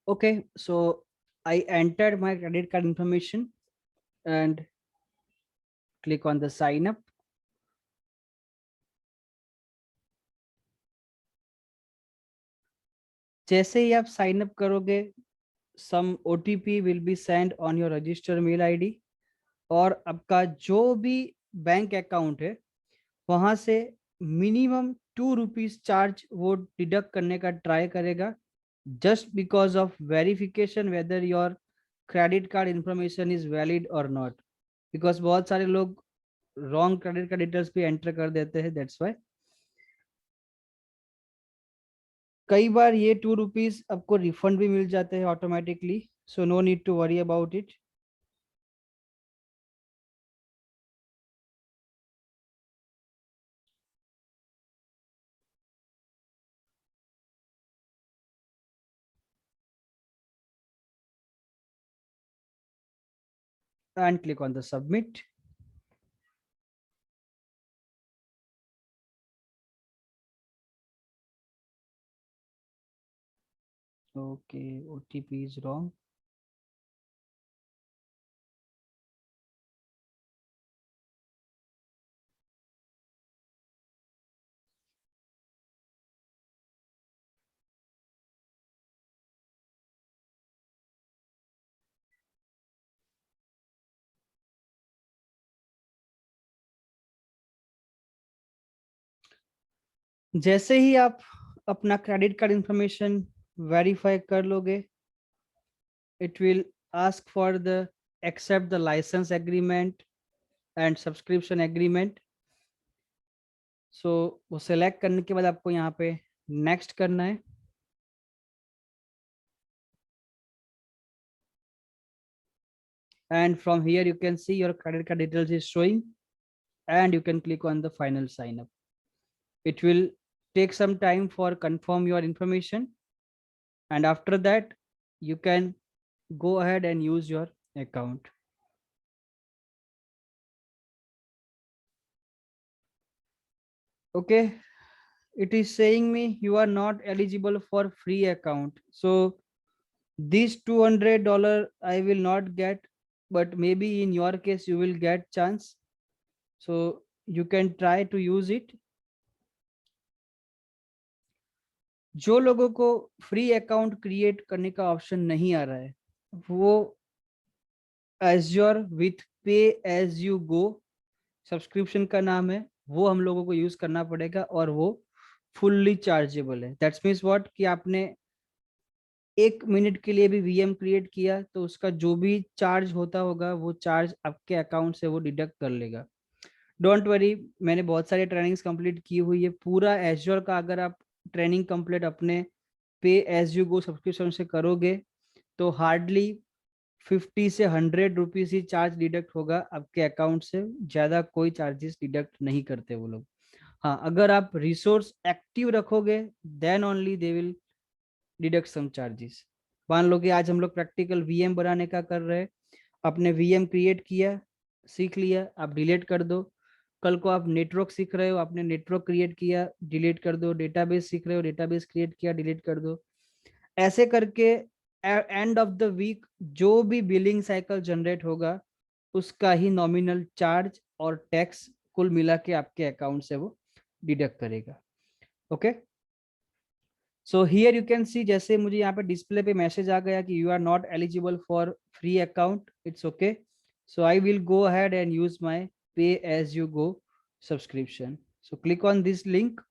A: Okay, so I entered my credit card information and click on the sign up. जैसे ही आप साइन अप करोगे, some OTP will be sent on your registered mail ID. और आपका जो भी बैंक अकाउंट है वहां से मिनिमम ₹2 चार्ज वो डिडक्ट करने का ट्राई करेगा, just because of verification whether your credit card information is valid और नॉट। बिकॉज बहुत सारे लोग रॉन्ग क्रेडिट कार्ड डिटेल्स भी एंटर कर देते हैं, दैट्स वाई। कई बार ये ₹2 आपको रिफंड भी मिल जाते हैं automatically, so no need to worry about it. And click on the submit. Okay, OTP is wrong. जैसे ही आप अपना क्रेडिट कार्ड इंफॉर्मेशन वेरीफाई कर लोगे, it will ask for the accept the license agreement and subscription agreement. So वो select करने के बाद आपको यहाँ पे next करना है। And from here you can see your credit card details is showing, and you can click on the final sign up. It will take some time for confirm your information, and after that you can go ahead and use your account. Okay, it is saying me you are not eligible for free account, so this $200 I will not get, but maybe in your case you will get chance, so you can try to use it. जो लोगों को फ्री अकाउंट क्रिएट करने का ऑप्शन नहीं आ रहा है, वो एज्योर विथ पे एज यू गो सब्सक्रिप्शन का नाम है, वो हम लोगों को यूज करना पड़ेगा, और वो फुल्ली चार्जेबल है। दैट्स मीन्स व्हाट कि आपने 1 मिनट के लिए भी वीएम क्रिएट किया तो उसका जो भी चार्ज होता होगा वो चार्ज आपके अकाउंट से वो डिडक्ट कर लेगा। डोंट वरी, मैंने बहुत सारी ट्रेनिंग्स कंप्लीट की हुई है। पूरा एज्योर का अगर आप ट्रेनिंग कंप्लीट अपने पे एज यू गो सब्सक्रिप्शन से करोगे तो हार्डली 50 से 100 रुपीज ही चार्ज डिडक्ट होगा आपके अकाउंट से, ज्यादा कोई चार्जेस डिडक्ट नहीं करते वो लोग। हाँ, अगर आप रिसोर्स एक्टिव रखोगे then only they will deduct some charges. मान लो कि आज हम लोग प्रैक्टिकल वीएम बनाने का कर रहे हैं, आपने वीएम क्रिएट किया, सीख लिया, आप डिलीट कर दो। कल को आप नेटवर्क सीख रहे हो, आपने नेटवर्क क्रिएट किया, डिलीट कर दो। डेटाबेस सीख रहे हो, डेटाबेस क्रिएट किया, डिलीट कर दो। ऐसे करके एंड ऑफ द वीक जो भी बिलिंग साइकिल जनरेट होगा उसका ही नॉमिनल चार्ज और टैक्स कुल मिला के आपके अकाउंट से वो डिडक्ट करेगा। Okay, so here you can सी, जैसे मुझे यहाँ पे डिस्प्ले पे मैसेज आ गया कि you are not eligible for free account, it's okay. So I will go ahead and use my pay as you go subscription. So click on this link.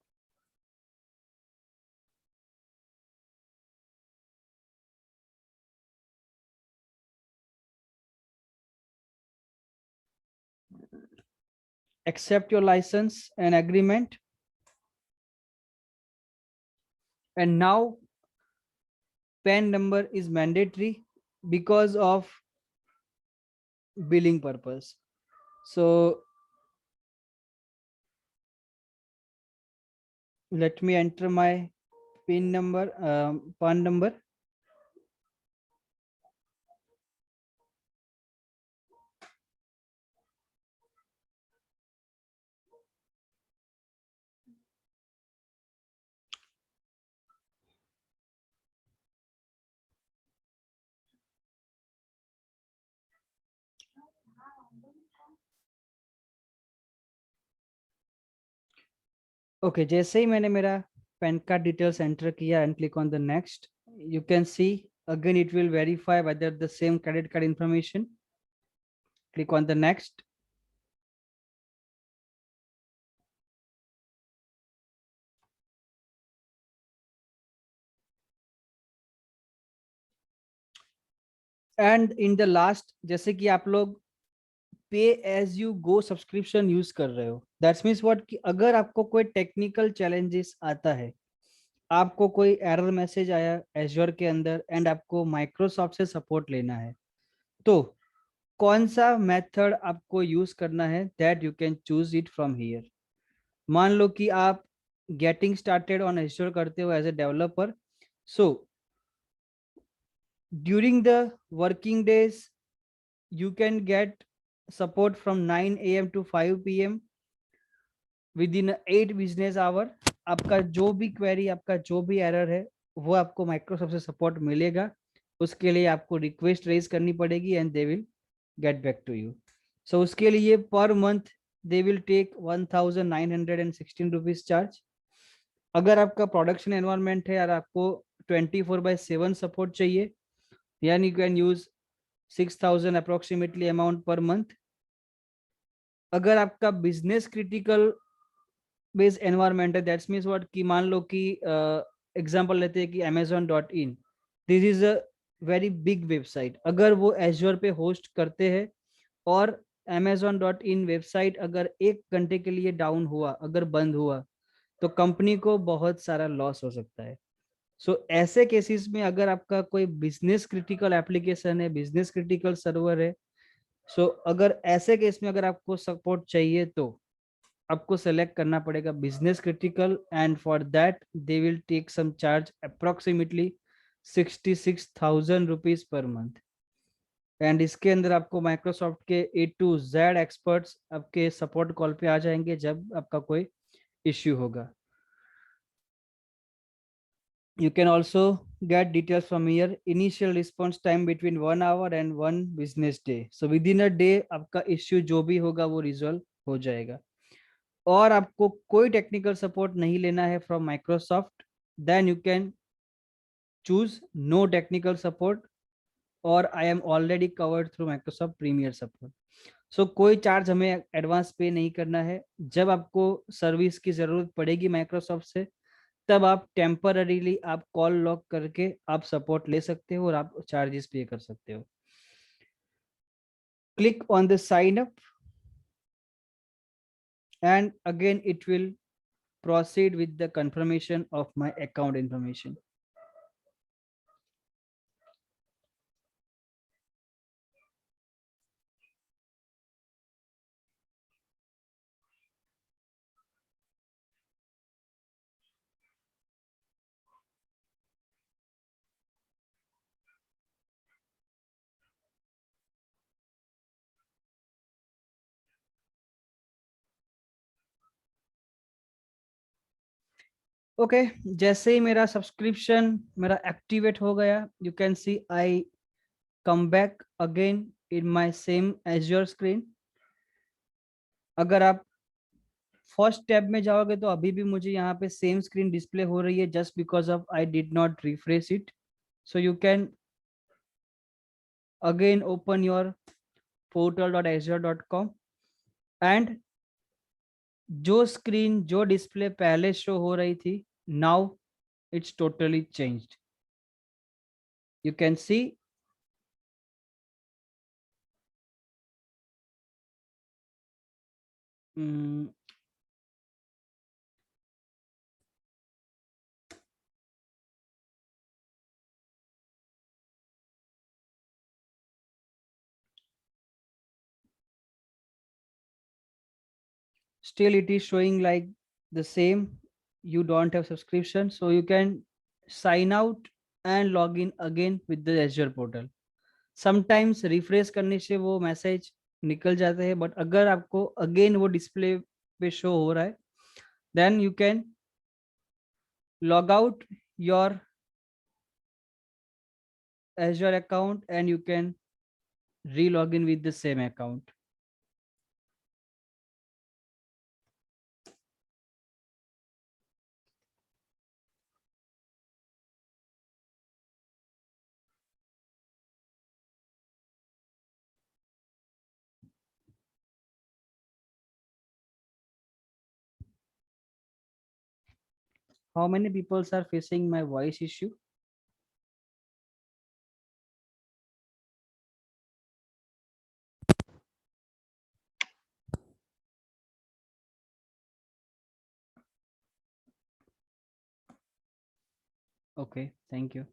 A: Accept your license and agreement, and now PAN number is mandatory because of billing purpose. So let me enter my PIN number, PAN number. Okay, जैसे ही मैंने मेरा पैन कार्ड डिटेल्स एंटर किया and click on the next, you can see again it will verify whether the same credit card information, Click on the next. And in the last, जैसे कि आप लोग pay as you go subscription use कर रहे हो, दैट्स मीन्स व्हाट कि अगर आपको कोई टेक्निकल चैलेंजेस आता है, आपको कोई एरर मैसेज आया एज्योर के अंदर एंड आपको माइक्रोसॉफ्ट से सपोर्ट लेना है, तो कौन सा मेथड आपको यूज करना है, that you can choose it from here. मान लो कि आप गेटिंग स्टार्टेड ऑन एज्योर करते हो as a developer, so during the working days you can get support from 9 a.m. to 5 p.m. within 8 business hour। आपका जो भी क्वेरी, आपका जो भी एरर है, वो आपको माइक्रोसॉफ्ट से सपोर्ट मिलेगा। उसके लिए आपको रिक्वेस्ट रेज करनी पड़ेगी and they will get back to you. So उसके लिए per month they will take 1916 rupees charge. अगर आपका प्रोडक्शन एनवायरनमेंट है और आपको 24/7 सपोर्ट चाहिए, यानी you can use 6,000 approximately amount per month. अगर आपका बिजनेस क्रिटिकल बेस्ड एनवायरनमेंट है, दैट्स मीन्स व्हाट कि मान लो कि एग्जांपल लेते हैं कि amazon.in, this is a very big website. अगर वो एज्योर पे होस्ट करते हैं और amazon.in वेबसाइट अगर 1 घंटे के लिए डाउन हुआ, अगर बंद हुआ, तो कंपनी को बहुत सारा लॉस हो सकता है। सो ऐसे केसेस में अगर आपका कोई बिजनेस क्रिटिकल एप्लीकेशन है, बिजनेस क्रिटिकल सर्वर है, सो अगर ऐसे केस में अगर आपको सपोर्ट चाहिए, तो आपको सेलेक्ट करना पड़ेगा business critical, and for that they will take some charge approximately 66,000 rupees per month. एंड इसके अंदर आपको माइक्रोसॉफ्ट के A to Z एक्सपर्ट्स आपके सपोर्ट कॉल पे आ जाएंगे जब आपका कोई इश्यू होगा। You can also get details from here. Initial response time between 1 hour and 1 business day. So within a day आपका issue जो भी होगा वो resolve हो जाएगा। और आपको कोई टेक्निकल सपोर्ट नहीं लेना है from Microsoft, then you can choose no technical support और I am already covered through Microsoft premier support. So कोई चार्ज हमें एडवांस पे नहीं करना है। जब आपको सर्विस की जरूरत पड़ेगी माइक्रोसॉफ्ट से, तब आप टेम्पररीली आप कॉल लॉक करके आप सपोर्ट ले सकते हो और आप चार्जेस पे कर सकते हो। Click on the sign up and again it will proceed with the confirmation of my account information. Okay जैसे ही मेरा सब्सक्रिप्शन मेरा एक्टिवेट हो गया, you can C I come back again in my same azure screen. अगर आप फर्स्ट टैब में जाओगे तो अभी भी मुझे यहाँ पे सेम स्क्रीन डिस्प्ले हो रही है, just because of I did not refresh it. So you can again open your portal.azure.com and जो स्क्रीन जो डिस्प्ले पहले शो हो रही थी, now it's totally changed. You can see still it is showing like the same, you don't have subscription, so you can sign out and log in again with the Azure portal. Sometimes refresh करने से वो मैसेज निकल जाते हैं, बट अगर आपको अगेन वो डिस्प्ले पे शो हो रहा है, then you can log out your Azure account and you can re-log in with the same account. how many people are facing my voice issue? Okay, thank you.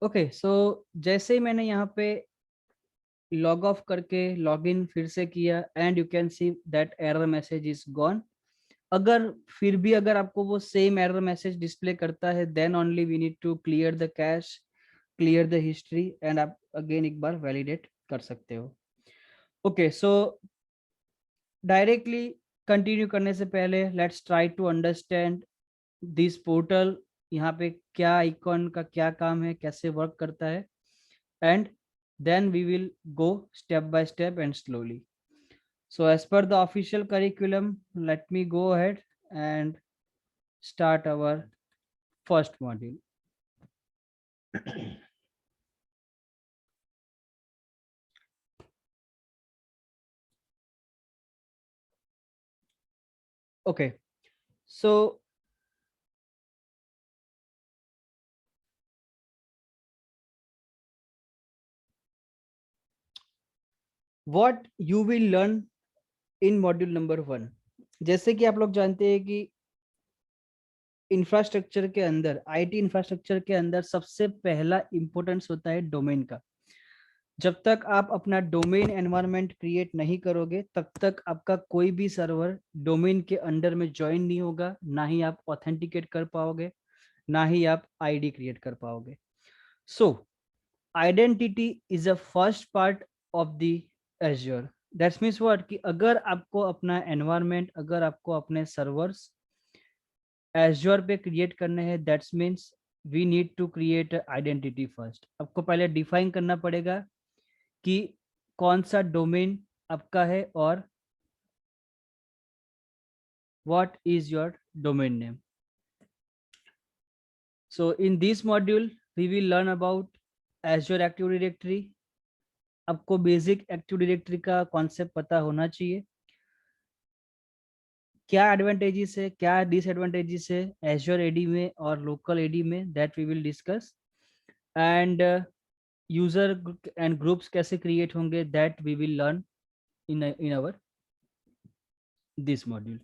A: Okay, so जैसे ही मैंने यहाँ पे लॉग ऑफ करके लॉग इन फिर से किया and you can see that error message is gone. अगर फिर भी अगर आपको वो सेम एरर मैसेज डिस्प्ले करता है then only we need to clear the cache, clear the history and आप अगेन एक बार वैलिडेट कर सकते हो. ओके, सो डायरेक्टली कंटिन्यू करने से पहले let's try to understand this portal. यहाँ पे क्या आइकॉन का क्या काम है, कैसे वर्क करता है, and then we will go step by step and slowly. So as per the official curriculum, let me go ahead and start our first module. Okay, so what you will learn in module number 1. जैसे कि आप लोग जानते हैं कि इंफ्रास्ट्रक्चर के अंदर, आईटी इंफ्रास्ट्रक्चर के अंदर सबसे पहला इंपॉर्टेंस होता है डोमेन का. जब तक आप अपना डोमेन एनवायरनमेंट क्रिएट नहीं करोगे तब तक आपका कोई भी सर्वर डोमेन के अंडर में ज्वाइन नहीं होगा, ना ही आप ऑथेंटिकेट कर पाओगे, ना ही आप आईडी क्रिएट कर पाओगे. सो identity is a first part of the azure. That's means what कि अगर आपको अपना एनवायरनमेंट, अगर आपको अपने सर्वर्स एज्योर पे क्रिएट करने हैं, that's means we need to create identity first. आपको पहले डिफाइन करना पड़ेगा कि कौन सा डोमेन आपका है और what is your domain name. So in this module we will learn about Azure active directory. आपको बेसिक एक्टिव डायरेक्टरी का कॉन्सेप्ट पता होना चाहिए. क्या एडवांटेजेस है, क्या डिसएडवांटेजेस है एज्योर एडी में और लोकल एडी में, that we will discuss. And user and groups कैसे क्रिएट होंगे, that we will learn in our this module.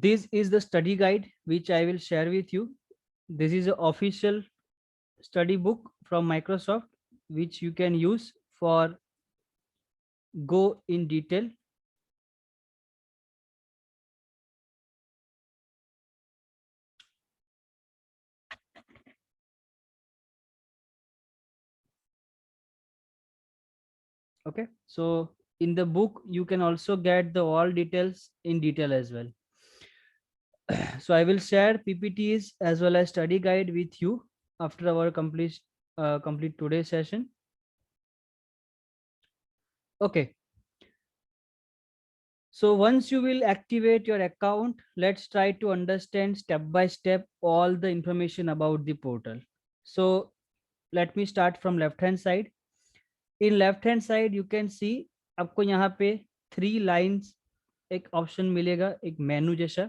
A: This is the study guide which I will share with you. This is an official study book from Microsoft which you can use for go in detail. Okay, so in the book you can also get the all details in detail as well. So I will share PPTs as well as study guide with you after our complete today's session. Okay, so once you will activate your account, let's try to understand step by step all the information about the portal. So let me start from left hand side. In left hand side you can see आपको यहाँ पे 3 लाइन्स एक ऑप्शन मिलेगा, एक मेनू जैसा.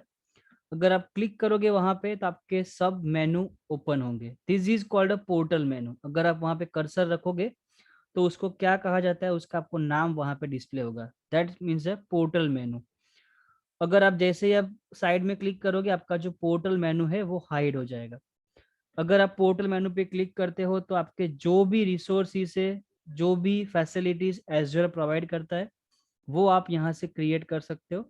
A: अगर आप क्लिक करोगे वहां पे तो आपके सब मेनू ओपन होंगे. This is called a portal मेनू. अगर आप वहां पे कर्सर रखोगे तो उसको क्या कहा जाता है, उसका आपको नाम वहां पे डिस्प्ले होगा. दैट मीन्स है पोर्टल मेनू. अगर आप जैसे ही आप साइड में क्लिक करोगे आपका जो पोर्टल मेनू है वो हाइड हो जाएगा. अगर आप पोर्टल मेनू पे क्लिक करते हो तो आपके जो भी रिसोर्सेस है, जो भी फैसिलिटीज एज़्योर प्रोवाइड करता है वो आप यहाँ से क्रिएट कर सकते हो.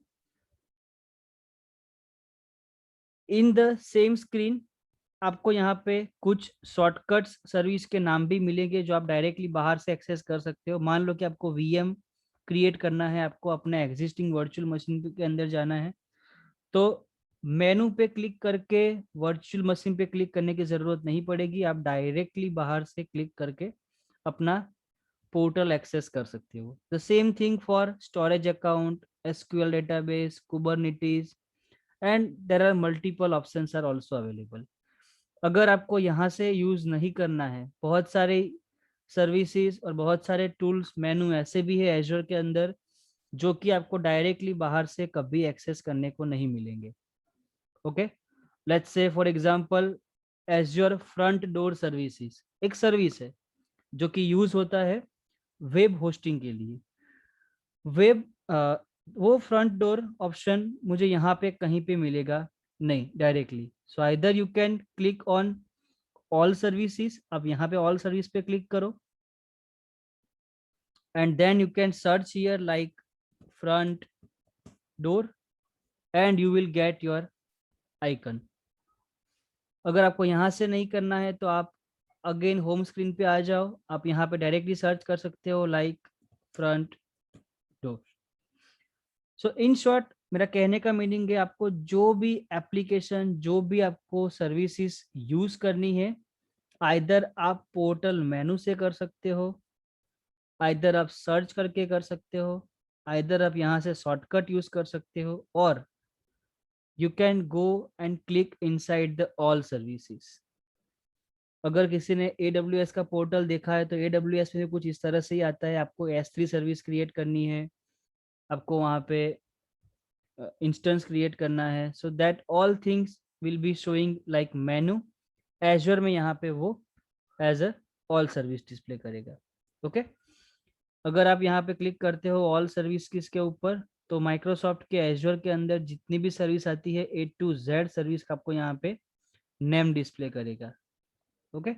A: इन द सेम स्क्रीन आपको यहाँ पे कुछ शॉर्टकट्स सर्विस के नाम भी मिलेंगे जो आप डायरेक्टली बाहर से एक्सेस कर सकते हो. मान लो कि आपको वीएम क्रिएट करना है, आपको अपने एग्जिस्टिंग वर्चुअल मशीन के अंदर जाना है, तो मेनू पे क्लिक करके वर्चुअल मशीन पे क्लिक करने की जरूरत नहीं पड़ेगी. आप डायरेक्टली बाहर से क्लिक करके अपना पोर्टल एक्सेस कर सकते हो. The same thing for storage account, SQL database, Kubernetes, and there are multiple options are also available. अगर आपको यहाँ से यूज नहीं करना है, बहुत सारे सर्विसेज और बहुत सारे टूल्स मेनू ऐसे भी है एजर के अंदर जो कि आपको डायरेक्टली बाहर से कभी एक्सेस करने को नहीं मिलेंगे। Okay, let's say for example Azure front door services एक सर्विस है जो कि यूज होता है वेब होस्टिंग के लिए। वेब वो फ्रंट डोर ऑप्शन मुझे यहाँ पे कहीं पे मिलेगा नहीं directly. So either you can click on all services, अब यहाँ पे ऑल सर्विस पे क्लिक करो and then you can search here like front door and you will get your icon. अगर आपको यहाँ से नहीं करना है तो आप अगेन होम स्क्रीन पे आ जाओ, आप यहाँ पे डायरेक्टली सर्च कर सकते हो like front door. So in short मेरा कहने का मीनिंग है आपको जो भी एप्लीकेशन जो भी आपको सर्विसेज यूज करनी है आइदर आप पोर्टल मेनू से कर सकते हो, आइदर आप सर्च करके कर सकते हो, आइदर आप यहाँ से शॉर्टकट यूज कर सकते हो, और you can go and click inside the all services. अगर किसी ने AWS का पोर्टल देखा है तो AWS में कुछ इस तरह से ही आता है। आपको S3 सर्विस क्रिएट करनी है, आपको वहाँ पे इंस्टेंस क्रिएट करना है, so that all things will be showing like menu. Azure में यहाँ पे वो as a all service display करेगा। ओके, अगर आप यहाँ पे क्लिक करते हो ऑल सर्विस के ऊपर तो माइक्रोसॉफ्ट के एजर के अंदर जितनी भी सर्विस आती है A to Z सर्विस का आपको यहाँ पे नेम डिस्प्ले करेगा। Okay,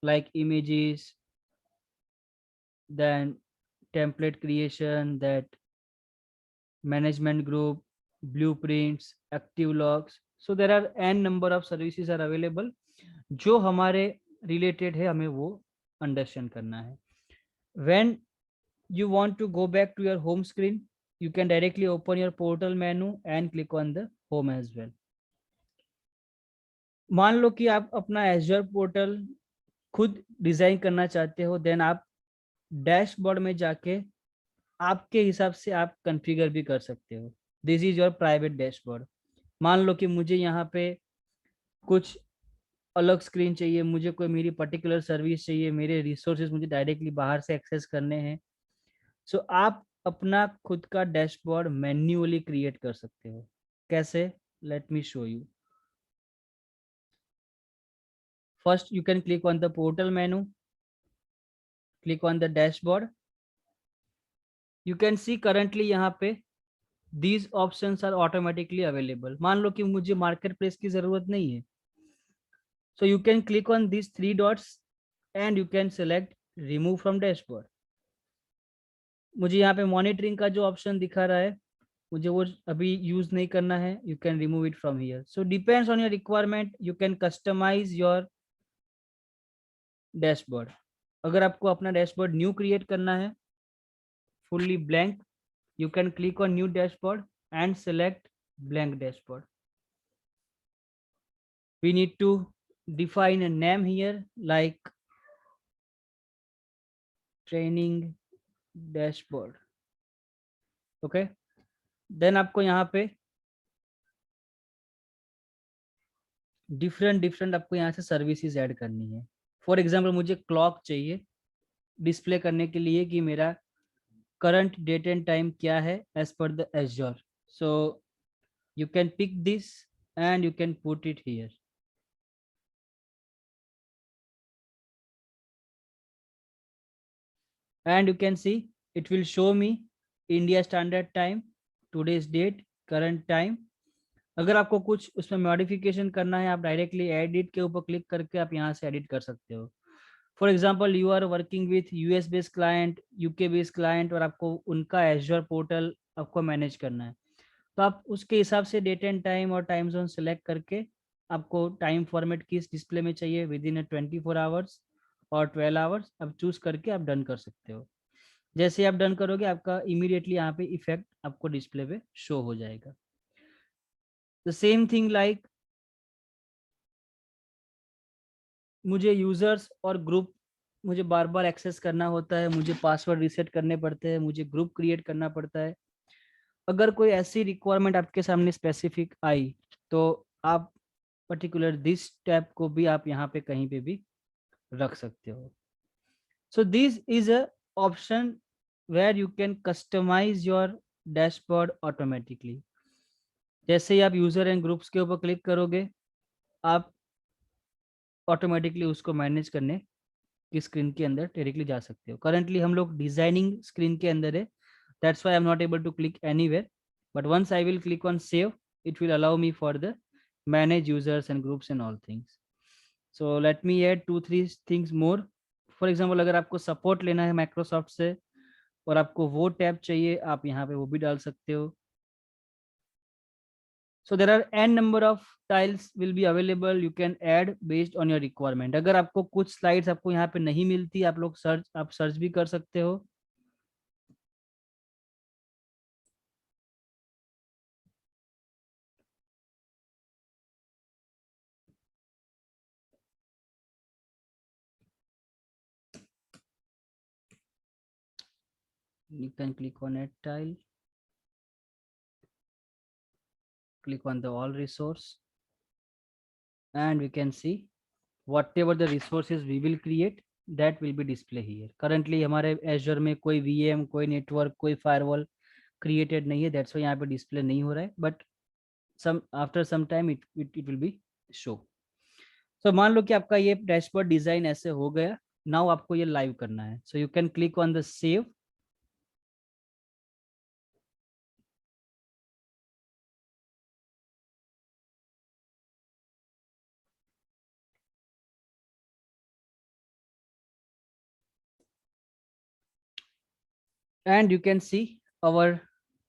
A: like images, then template creation, that management group, blueprints, active logs. So there are n number of services are available जो हमारे related है, हमें वो understand करना है। When you want to go back to your home screen, you can directly open your portal menu and click on the home as well. मान लो कि आप अपना Azure पोर्टल खुद डिजाइन करना चाहते हो, देन आप डैशबोर्ड में जाके आपके हिसाब से आप कॉन्फ़िगर भी कर सकते हो। This is your private dashboard. मान लो कि मुझे यहाँ पे कुछ अलग स्क्रीन चाहिए, मुझे कोई मेरी पर्टिकुलर सर्विस चाहिए, मेरे रिसोर्सेज मुझे डायरेक्टली बाहर से एक्सेस करने हैं, सो आप अपना खुद का डैशबोर्ड मैन्युअली क्रिएट कर सकते हो। कैसे? Let me show you. First you can click on the portal menu, click on the dashboard. You can C currently यहाँ पे these options are automatically available। मान लो कि मुझे मार्केट प्लेस की जरूरत नहीं है, so you can click on these three dots and you can select remove from dashboard। मुझे यहाँ पे मॉनिटरिंग का जो ऑप्शन दिखा रहा है मुझे वो अभी यूज नहीं करना है, you can remove it from here. So depends on your requirement, you can customize your dashboard. अगर आपको अपना डैशबोर्ड न्यू क्रिएट करना है fully blank, you can click on new dashboard and select blank dashboard। We need to define a name here like training dashboard। okay, then आपको यहाँ पे डिफरेंट आपको यहाँ से सर्विसेज ऐड करनी है। फॉर एग्जांपल मुझे क्लॉक चाहिए डिस्प्ले करने के लिए कि मेरा करंट डेट एंड टाइम क्या है एज पर द एजर। सो you can pick this and you can put it here। and you can see it will show me India Standard Time, today's date, current time। अगर आपको कुछ उसमें मॉडिफिकेशन करना है आप डायरेक्टली एडिट के ऊपर क्लिक करके आप यहाँ से एडिट कर सकते हो। For example you are working with US based client, UK based client और आपको उनका एजर पोर्टल आपको मैनेज करना है, तो आप उसके हिसाब से डेट एंड टाइम और टाइम जोन सेलेक्ट करके आपको टाइम फॉर्मेट किस डिस्प्ले में चाहिए विद इन 24 आवर्स और 12 आवर्स आप चूज करके आप डन कर सकते हो। जैसे आप डन करोगे आपका इमीडिएटली यहाँ पे इफेक्ट आपको डिस्प्ले पे शो हो जाएगा। द सेम थिंग लाइक मुझे यूजर्स और ग्रुप मुझे बार बार एक्सेस करना होता है, मुझे पासवर्ड रीसेट करने पड़ते हैं, मुझे ग्रुप क्रिएट करना पड़ता है। अगर कोई ऐसी रिक्वायरमेंट आपके सामने स्पेसिफिक आई तो आप पर्टिकुलर दिस टैब को भी आप यहाँ पे कहीं पे भी रख सकते हो. So this is a option where you can customize your dashboard automatically. जैसे ही आप यूजर एंड ग्रुप्स के ऊपर क्लिक करोगे, आप ऑटोमेटिकली उसको मैनेज करने की स्क्रीन के अंदर डायरेक्टली जा सकते हो. करंटली हम लोग डिजाइनिंग स्क्रीन के अंदर है, that's why I am not able to click anywhere, but once I will click on save, it will allow me for the manage users and groups and all things. So let me add 2-3 things more. For example, अगर आपको सपोर्ट लेना है माइक्रोसॉफ्ट से और आपको वो टैब चाहिए, आप यहाँ पे वो भी डाल सकते हो. So there are n number of tiles will be available, you can add based on your requirement. अगर आपको कुछ स्लाइड्स आपको यहाँ पे नहीं मिलती, आप लोग सर्च भी कर सकते हो. You can click on add tile, click on the all resource, and we can see whatever the resources we will create, that will be display here. Currently हमारे Azure में कोई VM, कोई network, कोई firewall created नहीं है, that's why यहाँ पे display नहीं हो रहा है, but after some time it will be show. So मान लो कि आपका ये डैशबोर्ड डिजाइन ऐसे हो गया. नाउ आपको ये लाइव करना है, so you can click on the save. And you can see our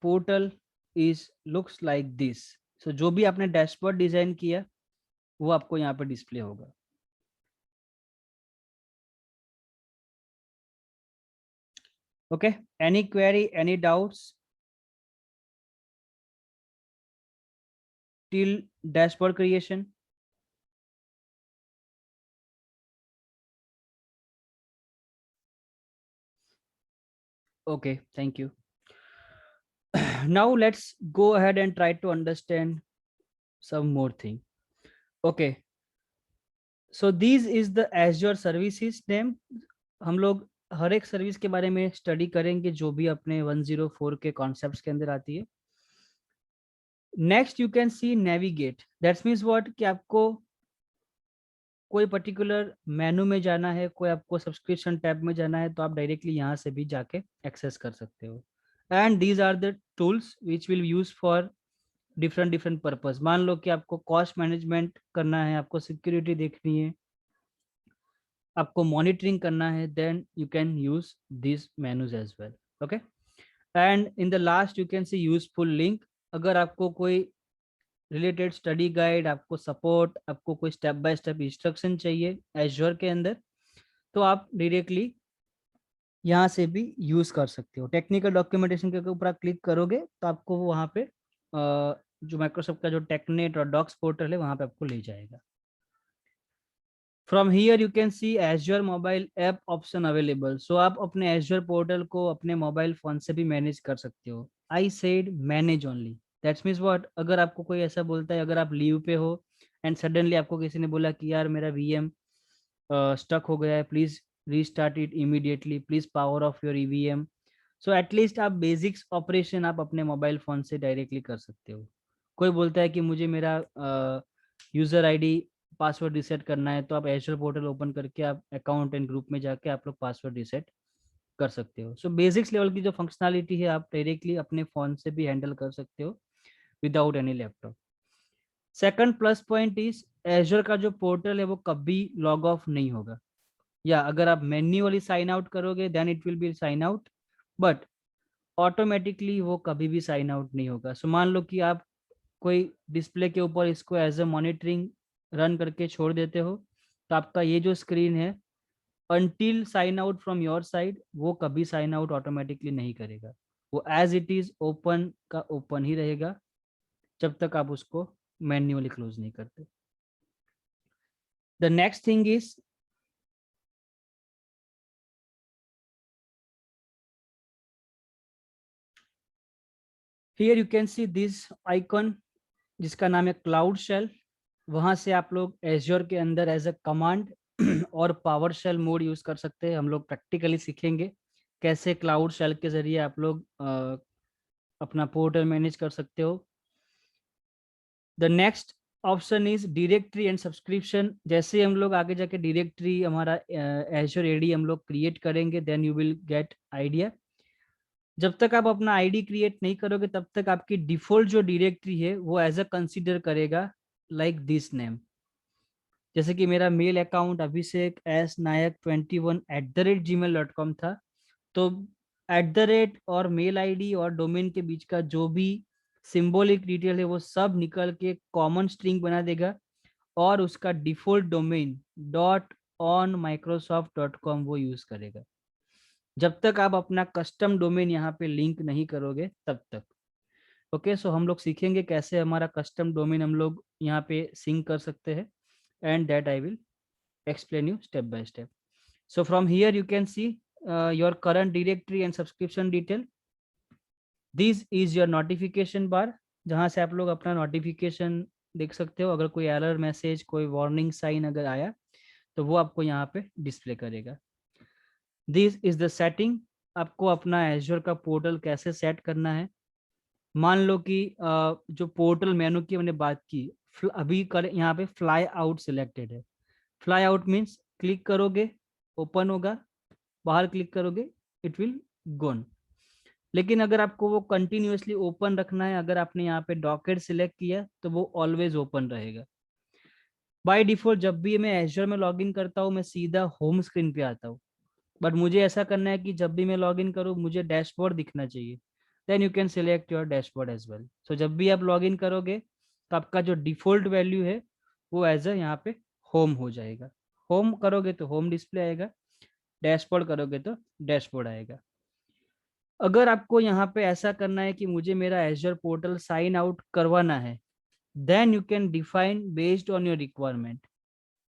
A: portal is looks like this. So जो भी आपने डैशबोर्ड डिजाइन किया वो आपको यहाँ पे डिस्प्ले होगा. Okay, any query, any doubts till dashboard creation? Okay, thank you. Now let's go ahead and try to understand some more thing. Okay, so this is the Azure services name. हम लोग हर एक सर्विस के बारे में स्टडी करेंगे जो भी अपने 104 के कॉन्सेप्ट्स के अंदर आती है. Next you can C navigate, that's means what, कि आपको कोई पर्टिकुलर मेनू में जाना है, कोई आपको सब्सक्रिप्शन टैब में जाना है, तो आप डायरेक्टली यहाँ से भी जाके एक्सेस कर सकते हो. And these are the tools which will use for different purpose. मान लो कि आपको कॉस्ट मैनेजमेंट करना है, आपको सिक्योरिटी देखनी है, आपको मॉनिटरिंग करना है, then you can use this menus as well. Okay, and in the last you can see useful link. अगर आपको कोई रिलेटेड स्टडी गाइड, आपको सपोर्ट, आपको कोई स्टेप बाय स्टेप इंस्ट्रक्शन चाहिए एज्योर के अंदर, तो आप डायरेक्टली यहाँ से भी यूज कर सकते हो. टेक्निकल डॉक्यूमेंटेशन के ऊपर आप क्लिक करोगे तो आपको वो वहाँ पे जो माइक्रोसॉफ्ट का जो टेकनेट और डॉक्स पोर्टल है वहाँ पे आपको ले जाएगा. From here you can see Azure mobile app option available. So आप अपने एज्योर पोर्टल को अपने मोबाइल फोन से भी मैनेज कर सकते हो. I said manage only, that's means what, अगर आपको कोई ऐसा बोलता है, अगर आप लीव पे हो एंड सडनली आपको किसी ने बोला कि यार मेरा वीएम स्टक हो गया है, please restart it immediately, please power of your EVM. So at least आप बेसिक्स ऑपरेशन आप अपने मोबाइल फोन से डायरेक्टली कर सकते हो. कोई बोलता है कि मुझे मेरा यूजर आईडी पासवर्ड रिसेट करना है, तो आप एजर पोर्टल ओपन करके आप अकाउंट एंड ग्रुप में जाके आप लोग पासवर्ड रिसेट कर सकते हो. सो बेसिक्स लेवल की जो फंक्शनलिटी है आप डायरेक्टली अपने फोन से भी हैंडल कर सकते हो without any laptop. Second plus point is Azure का जो पोर्टल है वो कभी लॉग ऑफ नहीं होगा, या अगर आप मैन्युअली साइन आउट करोगे then it will be sign out, but automatically वो कभी भी साइन आउट नहीं होगा. सो मान लो कि आप कोई डिस्प्ले के ऊपर इसको एज ए मॉनिटरिंग रन करके छोड़ देते हो, तो आपका ये जो स्क्रीन है until sign out from your side वो कभी साइन आउट ऑटोमेटिकली नहीं करेगा. वो एज इट इज ओपन का ओपन ही रहेगा जब तक आप उसको मैन्युअली क्लोज नहीं करते. The next thing is here you can see this icon जिसका नाम है क्लाउड शेल. वहां से आप लोग एज्योर के अंदर एज अ कमांड और पावर शेल मोड यूज कर सकते हैं। हम लोग प्रैक्टिकली सीखेंगे कैसे क्लाउड शेल के जरिए आप लोग अपना पोर्टल मैनेज कर सकते हो। The next option is directory and subscription. जैसे हम लोग आगे जाके डायरेक्टरी हमारा एज्योर एडी हम लोग क्रिएट करेंगे, then you will get idea. जब तक आप अपना आईडी क्रिएट नहीं करोगे तब तक आपकी डिफॉल्ट जो डायरेक्टरी है वो एज अ कंसीडर करेगा लाइक दिस नेम। जैसे कि मेरा मेल अकाउंट अभिषेक एस नायक 21@gmail.com था, तो @ और मेल आईडी और डोमेन के बीच का जो भी सिंबॉलिक डिटेल है वो सब निकल के कॉमन स्ट्रिंग बना देगा और उसका डिफॉल्ट डोमेन .onmicrosoft.com वो यूज करेगा। जब तक आप अपना कस्टम डोमेन यहाँ पे लिंक नहीं करोगे तब तक। ओके, सो हम लोग सीखेंगे कैसे हमारा कस्टम डोमेन हम लोग यहाँ पे सिंक कर सकते हैं, and that I will explain you step by step. So from here you can see your current directory and subscription detail. This is your notification bar, जहाँ से आप लोग अपना नोटिफिकेशन देख सकते हो। अगर कोई एरर मैसेज, कोई वार्निंग साइन अगर आया तो वो आपको यहाँ पे डिस्प्ले करेगा। This is the setting. आपको अपना एज्योर का पोर्टल कैसे सेट करना है। मान लो कि जो पोर्टल मेनू की हमने बात की, अभी कर यहाँ पे फ्लाई आउट सिलेक्टेड है। फ्लाई आउट मीन्स क्लिक करोगे ओपन होगा, बाहर क्लिक करोगे इट विल गोन। लेकिन अगर आपको वो कंटिन्यूअसली ओपन रखना है, अगर आपने यहाँ पे डॉकेट सिलेक्ट किया तो वो ऑलवेज ओपन रहेगा। बाय डिफॉल्ट जब भी मैं एज्योर में लॉगिन करता हूँ मैं सीधा होम स्क्रीन पे आता हूँ, बट मुझे ऐसा करना है कि जब भी मैं लॉगिन करूँ मुझे डैशबोर्ड दिखना चाहिए। Then you can select your dashboard as well. So जब भी आप लॉगिन करोगे तो आपका जो डिफॉल्ट वैल्यू है वो एज अ यहाँ पे होम हो जाएगा। होम करोगे तो होम डिस्प्ले आएगा, डैशबोर्ड करोगे तो डैशबोर्ड आएगा। अगर आपको यहाँ पे ऐसा करना है कि मुझे मेरा एज्योर पोर्टल साइन आउट करवाना है, then you can define based on your requirement.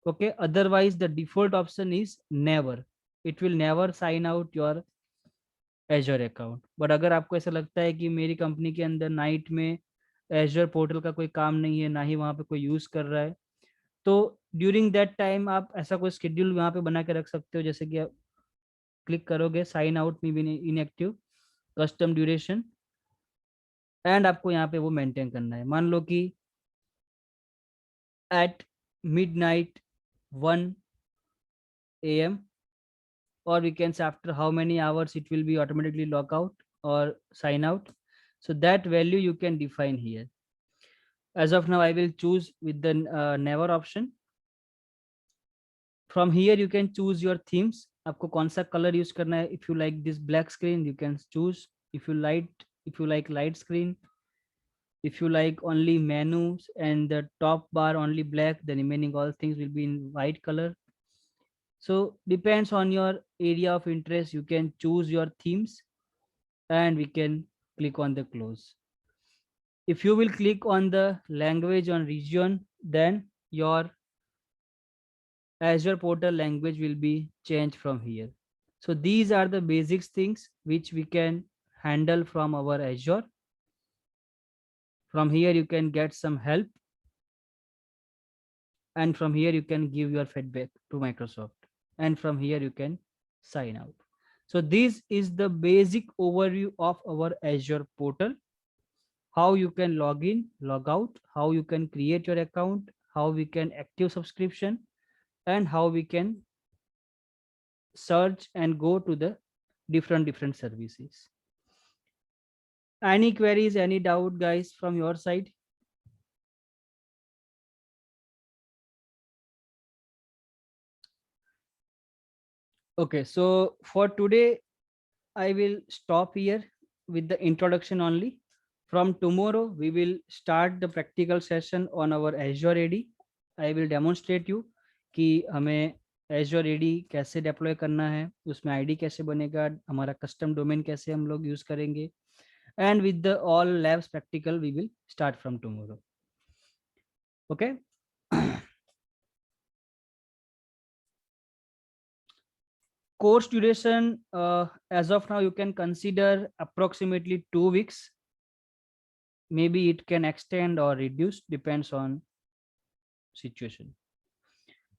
A: Okay, otherwise the default option is never, it will never sign out your Azure account. But अगर आपको ऐसा लगता है कि मेरी कंपनी के अंदर नाइट में एज्योर पोर्टल का कोई काम नहीं है, ना ही वहाँ पे कोई यूज कर रहा है, तो ड्यूरिंग दैट टाइम आप ऐसा कोई शेड्यूल वहाँ पे बना के रख सकते हो। जैसे कि आप क्लिक करोगे साइन आउट में भी इनएक्टिव कस्टम ड्यूरेशन, एंड आपको यहाँ पे वो मेंटेन करना है। मान लो कि eight midnight 1 AM, or we can say after how many hours it will be automatically log out or sign out. So that value you can define here. As of now I will choose with the never option. From here you can choose your themes, आपको कौन सा कलर यूज करना है। if you like this black screen you can choose, if you like light screen, if you like only menus and the top bar only black, the remaining all things will be in white color. So depends on your area of interest, you can choose your themes and we can click on the close. If you will click on the language on region, then your Azure portal language will be changed from here. So these are the basics things which we can handle from our Azure. From here you can get some help, and from here you can give your feedback to Microsoft, and from here you can sign out. So this is the basic overview of our Azure portal, how you can log in, log out, how you can create your account, how we can active subscription, and how we can search and go to the different services. Any queries, any doubt guys from your side? Okay, so for today I will stop here with the introduction only. From tomorrow we will start the practical session on our Azure AD. I will demonstrate you कि हमें Azure AD कैसे deploy करना है, उसमें ID कैसे बनेगा, हमारा custom domain कैसे हम लोग use करेंगे, and with the all labs practical we will start from tomorrow. Okay. Course duration as of now you can consider approximately 2 weeks. Maybe it can extend or reduce, depends on situation.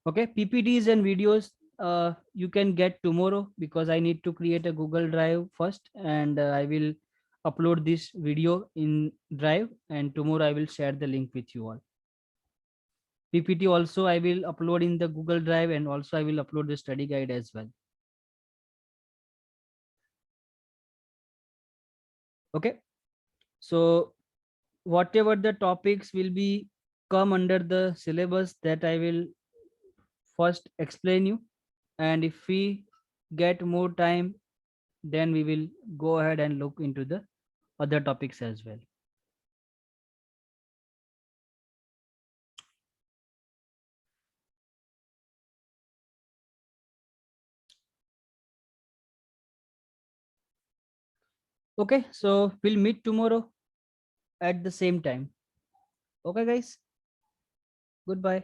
A: Okay, PPTs and videos you can get tomorrow, because I need to create a Google Drive first, and I will upload this video in Drive, and tomorrow I will share the link with you all. PPT also I will upload in the Google Drive, and also I will upload the study guide as well. Okay, so whatever the topics will be come under the syllabus, that I will first explain you, and if we get more time, then we will go ahead and look into the other topics as well. Okay, so we'll meet tomorrow at the same time. Okay, guys. Goodbye.